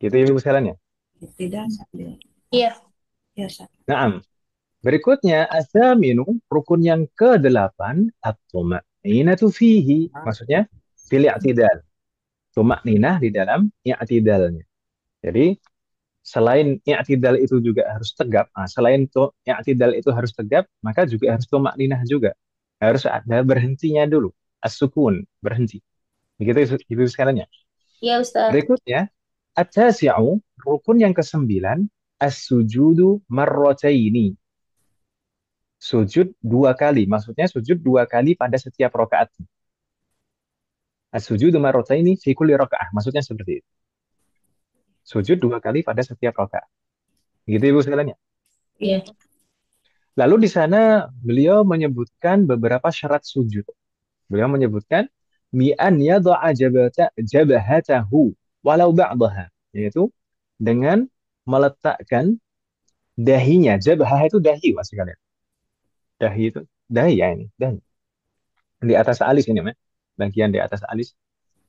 Gitu Ibu sekalian ya. Tidak sambil. Iya. Ya, Ustaz. Naam. Berikutnya as-saminu, rukun yang ke-8 at-tuma'ninatu fihi. Maksudnya fil i'tidal. Tuma'ninah di dalam i'tidalnya. Jadi selain i'tidal itu juga harus tegap. Nah, selain i'tidal itu harus tegap, maka juga harus tuma'ninah juga. Harus ada berhentinya dulu. As-sukun, berhenti. Begitu itu sekalian ya. Iya, Ustaz. Berikutnya at-tasi'u, rukun yang ke-9 as-sujudu marrataini. Sujud 2 kali, maksudnya sujud 2 kali pada setiap rakaat. As-sujudu marrataini fi kulli rakaah, maksudnya seperti itu. Sujud 2 kali pada setiap rakaat. Gitu Ibu sekalian ya. Iya. Lalu di sana beliau menyebutkan beberapa syarat sujud. Beliau menyebutkan mi'an yadha'a jabhatahu walau ba'daha, yaitu dengan meletakkan dahinya. Jabhah itu dahi Mas sekalian. Dahi itu dahi ya ini, dahi. Di atas alis ini, Mas. Bagian di atas alis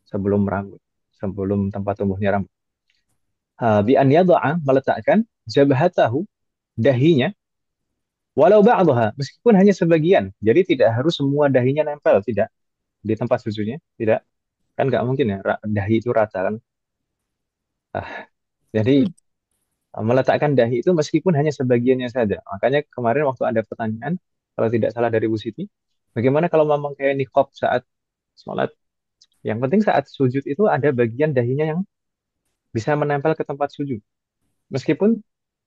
sebelum rambut, sebelum tempat tumbuhnya rambut. Bi an yadha'a, meletakkan jabhatahu, dahinya, walau ba'daha, meskipun hanya sebagian. Jadi tidak harus semua dahinya nempel, tidak di tempat sujudnya, tidak. Kan nggak mungkin ya, dahi itu rata kan. Jadi meletakkan dahi itu meskipun hanya sebagiannya saja. Makanya kemarin waktu ada pertanyaan, kalau tidak salah dari Bu Siti, bagaimana kalau memang kayak niqab saat sholat? Yang penting saat sujud itu ada bagian dahinya yang bisa menempel ke tempat sujud. Meskipun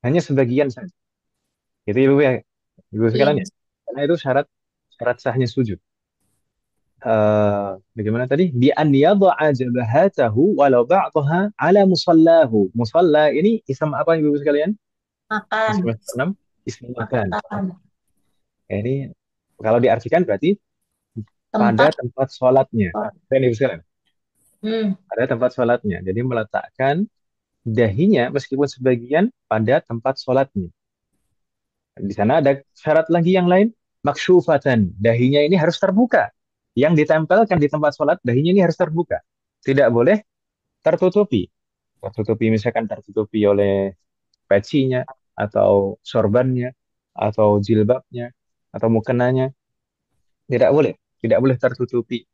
hanya sebagian saja. Itu Ibu ya, Ibu sekalian Iya. ya. Karena itu syarat syarat sahnya sujud. Bagaimana tadi? Bi an yadha'a jabhatahu walau ba'daha ala musallahu. Musalla ini isim apa Ibu sekalian? Makan. Isim enam, isim makan. Makan. Ini kalau diartikan berarti pada Tempat. tempat sholatnya. Kan Ibu sekalian? Hmm. Pada tempat sholatnya. Jadi meletakkan dahinya meskipun sebagian pada tempat sholatnya. Di sana ada syarat lagi yang lain, maksyufatan. Dahinya ini harus terbuka. Yang ditempelkan di tempat sholat, dahinya ini harus terbuka. Tidak boleh tertutupi. Tertutupi misalkan tertutupi oleh pecinya, atau sorbannya, atau jilbabnya, atau mukenanya. Tidak boleh. Tidak boleh tertutupi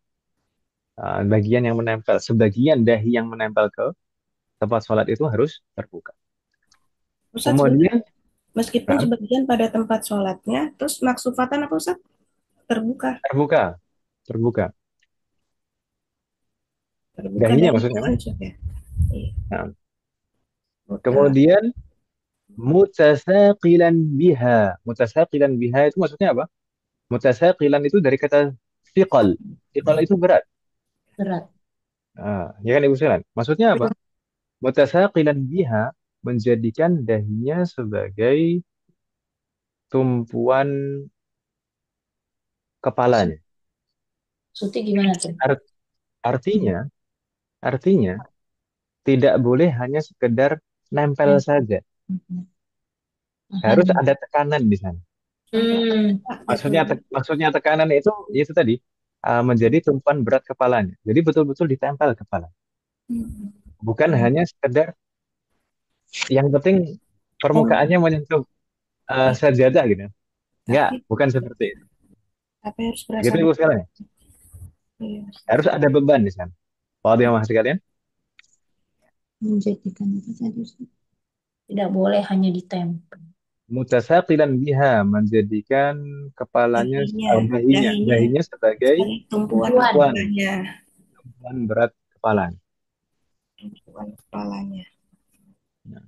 bagian yang menempel. Sebagian dahi yang menempel ke tempat sholat itu harus terbuka. Ustaz, Kemudian, meskipun nah, sebagian pada tempat sholatnya, terus maksufatan apa Ustaz? Terbuka. terbuka. Terbuka. Terbuka Dahinya dari maksudnya. mana Ustaz ya? Iya. Nah, Buka. kemudian mutasaqilan biha. Mutasaqilan biha itu maksudnya apa? Mutasaqilan itu dari kata thiqal. Thiqal itu berat. Berat. Ya kan Ibu Selan? Maksudnya apa? Mutasaqilan biha, menjadikan dahinya sebagai tumpuan kepalanya. Maksudnya gimana tuh? Art- artinya, artinya tidak boleh hanya sekedar nempel saja. Harus ada tekanan di sana. Hmm. Maksudnya tekanan itu tadi menjadi tumpuan berat kepalanya. Jadi betul-betul ditempel kepala. Bukan hanya sekedar yang penting permukaannya menyentuh sajadah gitu. Enggak, Tapi, bukan seperti itu. tapi harus berasa Begitu Ibu sekalian. Iya. Harus ada beban di sana. Paham ya Mas sekalian? Menjadikan apa tadi Ustaz? Tidak boleh hanya ditempel. Mutasaqilan biha, menjadikan kepalanya dahinya sebagai tumpuan Tumpuan. kepalanya. tumpuan berat kepala. Tumpuan kepalanya. Nah,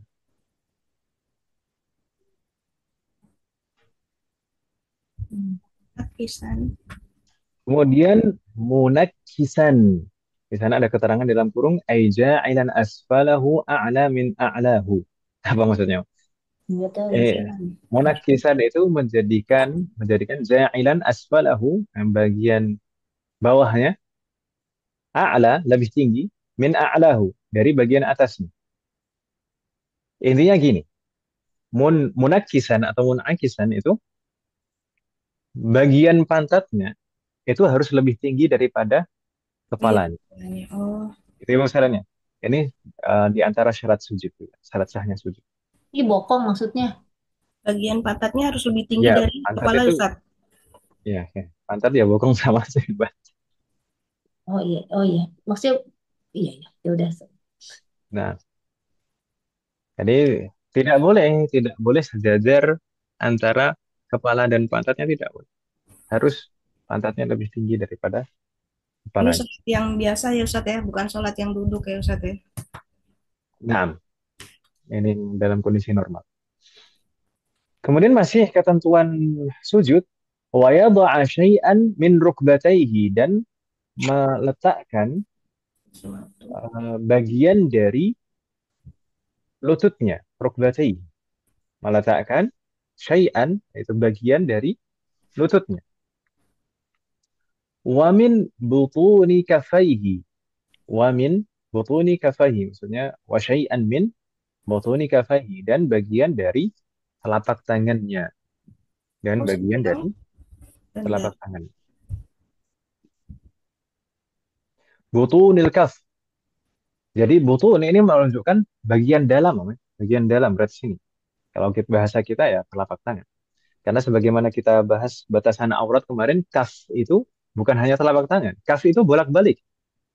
Akisan. kemudian munakkisan. Di sana ada keterangan dalam kurung ai ja'ilan asfalahu a'la min a'lahu. Apa maksudnya? Nggak tahu ya. Eh, Munakisan itu menjadikan ja'ilan asfalahu, yang bagian bawahnya, a'la lebih tinggi, min a'lahu dari bagian atasnya. Intinya gini, munakisan atau munakisan itu bagian pantatnya itu harus lebih tinggi daripada Iya. kepalanya. Oh, Itu yang masalahnya. Ini di antara syarat sujud, syarat sahnya sujud. Ini bokong maksudnya. bagian pantatnya harus lebih tinggi Ya, dari pantat kepala itu, Ustaz. ya, pantat ya bokong sama sih, Mbak. Oh iya. Maksudnya, iya ya. Ya udah. Nah, jadi tidak boleh sejajar antara kepala dan pantatnya, tidak boleh. Harus pantatnya lebih tinggi daripada Ini kepalanya. sholat yang biasa ya Ustaz ya, bukan sholat yang duduk ya Ustaz ya. Nah, ini dalam kondisi normal. Kemudian masih ketentuan sujud, wa yada'a syai'an min rukbatayhi, dan meletakkan Sesuatu. bagian dari lututnya, rukbatayhi. Meletakkan syai'an, itu bagian dari lututnya. Wa min butuni kafaihi. Wa min butuni kafaihi. Maksudnya, wa syai'an min butuni kafaihi. Dan bagian dari telapak tangannya. Dan Oh, bagian sedang dari dan telapak tangan. Butunil kaf. Jadi butun ini menunjukkan bagian dalam, bagian dalam berarti sini. Kalau kita bahasa kita ya telapak tangan. Karena sebagaimana kita bahas batasan aurat kemarin, kaf itu bukan hanya telapak tangan. Kaf itu bolak-balik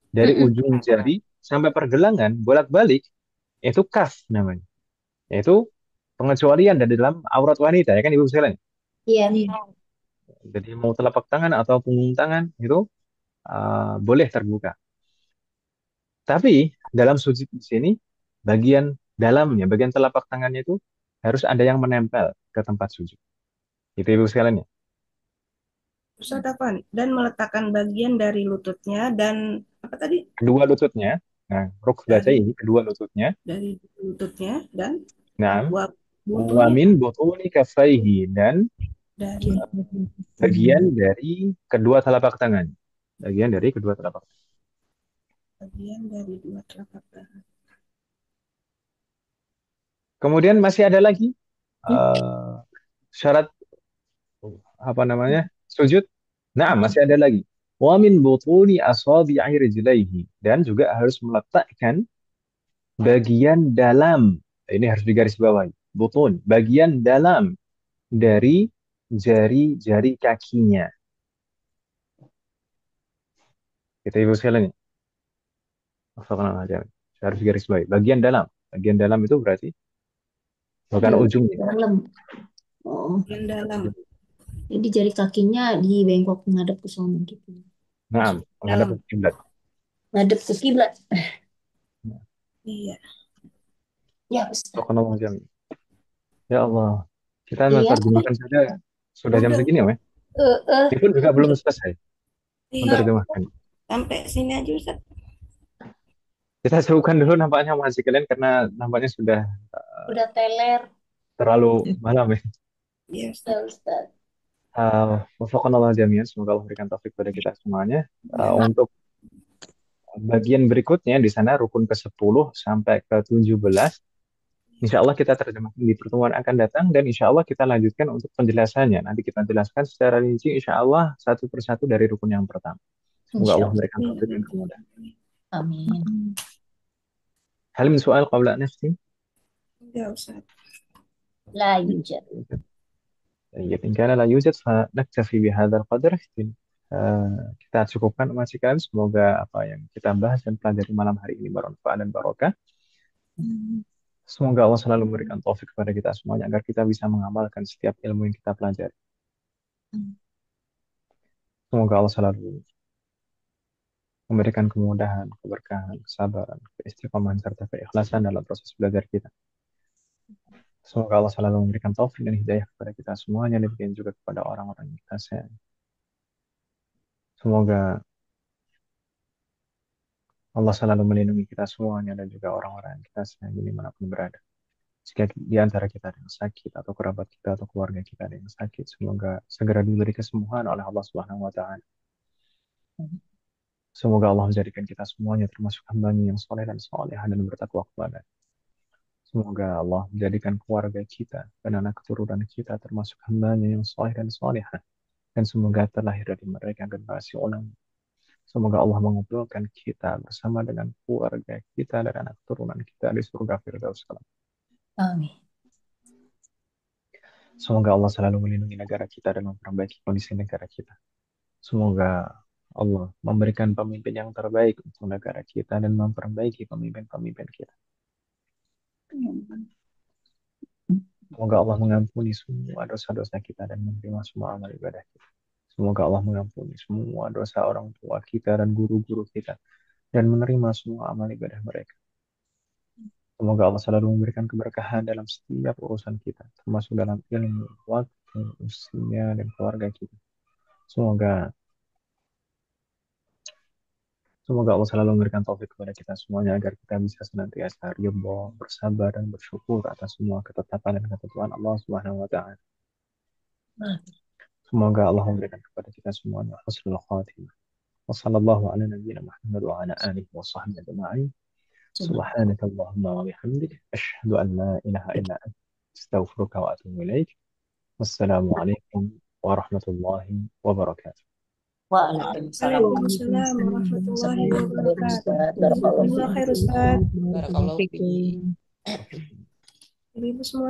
dari Mm-mm. ujung jari sampai pergelangan, bolak-balik itu kaf namanya. Yaitu pengecualian dari dalam aurat wanita, ya kan Ibu sekalian. Iya. Jadi mau telapak tangan atau punggung tangan itu boleh terbuka. Tapi dalam sujud di sini bagian dalamnya, bagian telapak tangannya itu harus ada yang menempel ke tempat sujud. Itu Ibu sekalian ya. Ustaz apa? Dan meletakkan bagian dari lututnya dan apa tadi? Kedua lututnya, nah, Dari ini kedua lututnya. dari lututnya dan Nah, buat wa butuni min butuni kaffaihi, dan dari bagian dari kedua telapak tangan. Bagian dari kedua telapak tangan. bagian dari dua telapak tangan. Kemudian masih ada lagi eh, syarat apa namanya? Sujud. Nah, masih ada lagi. Wa min butuni asabi'i rijlaihi, dan juga harus meletakkan bagian dalam. Ini harus digarisbawahi. Butun, bagian dalam dari jari-jari kakinya. Kita Ibu sekalian ya. Maafkan aja. Harus digarisbawahi. Bagian dalam. Bagian dalam itu berarti bukan ujungnya. Dalam. Oh, Bagian dalam jadi jari kakinya dibengkok ngadep ke sono gitu. Nah, masuk menghadap dalam. ke kiblat. Ngadep ke kiblat. Iya. Ya, Ustaz. Subhanallah jami. Ya Allah, kita Iya. menerjemahkan saja sudah jam Udah, segini ya, Meh. Eh, eh. Ini pun juga belum selesai iya. menerjemahkan. Sampai sini aja Ustaz. Kita jauhkan dulu nampaknya masih kalian karena nampaknya sudah Udah teler. terlalu malam ya. Iya Ya, Ustaz. Ustaz. Wafakanallah jami'an. Semoga Allah berikan taufik pada kita semuanya. Untuk bagian berikutnya di sana rukun ke-10 sampai ke-17. Insya Allah kita terjemahkan di pertemuan akan datang, dan insya Allah kita lanjutkan untuk penjelasannya. Nanti kita jelaskan secara rinci insya Allah satu persatu dari rukun yang pertama. Semoga Insya Allah Allah. memberikan taufik dan kemudahan. Amin. هل من سؤال قبل أن نختم؟ Enggak Ustaz. La yujad. طيب إن كان لا يوجد فنكتفي بهذا القدر. Kita cukupkan masih kalian. Semoga apa yang kita bahas dan pelajari malam hari ini bermanfaat dan barokah. Semoga Allah selalu memberikan taufik kepada kita semuanya agar kita bisa mengamalkan setiap ilmu yang kita pelajari. Semoga Allah selalu memberikan kemudahan, keberkahan, kesabaran, keistiqomahan, serta keikhlasan dalam proses belajar kita. Semoga Allah selalu memberikan taufik dan hidayah kepada kita semuanya, demikian juga kepada orang-orang yang kita sayangi. Semoga Allah selalu melindungi kita semuanya dan juga orang-orang yang kita sayangi dimanapun berada. Jika di antara kita ada yang sakit atau kerabat kita atau keluarga kita ada yang sakit, semoga segera diberi kesembuhan oleh Allah Subhanahu wa taala. Semoga Allah menjadikan kita semuanya termasuk hamba-Nya yang soleh dan solehah dan bertakwa kepada. Semoga Allah menjadikan keluarga kita dan anak keturunan kita termasuk hamba-Nya yang soleh dan solehah. Dan semoga terlahir dari mereka generasi ulang. Semoga Allah mengumpulkan kita bersama dengan keluarga kita dan anak keturunan kita di surga Firdaus. Amin. Semoga Allah selalu melindungi negara kita dan memperbaiki kondisi negara kita. Semoga Allah memberikan pemimpin yang terbaik untuk negara kita dan memperbaiki pemimpin-pemimpin kita. Semoga Allah mengampuni semua dosa-dosa kita dan menerima semua amal ibadah kita. Semoga Allah mengampuni semua dosa orang tua kita dan guru-guru kita dan menerima semua amal ibadah mereka. Semoga Allah selalu memberikan keberkahan dalam setiap urusan kita, termasuk dalam ilmu, waktu, usia, dan keluarga kita. Semoga Allah selalu memberikan taufik kepada kita semuanya agar kita bisa senantiasa ridho, bersabar, dan bersyukur atas semua ketetapan dan ketentuan Allah Subhanahu wa taala. Semoga Allah memberikan kepada kita semuanya husnul khatimah. Wassallallahu ala nabiyyina Muhammad wa ala alihi wa sahbihi ajma'in. Subhanaka Allahumma wa bihamdik asyhadu an la ilaha illa anta astaghfiruka wa atubu ilaik. Wassalamu alaikum warahmatullahi wabarakatuh. Waalaikumsalam. Waalaikumsalam warahmatullahi wabarakatuh. Barakallahu Jazakumullah khair Ustaz. Barakallahu fiik. Ibu semua.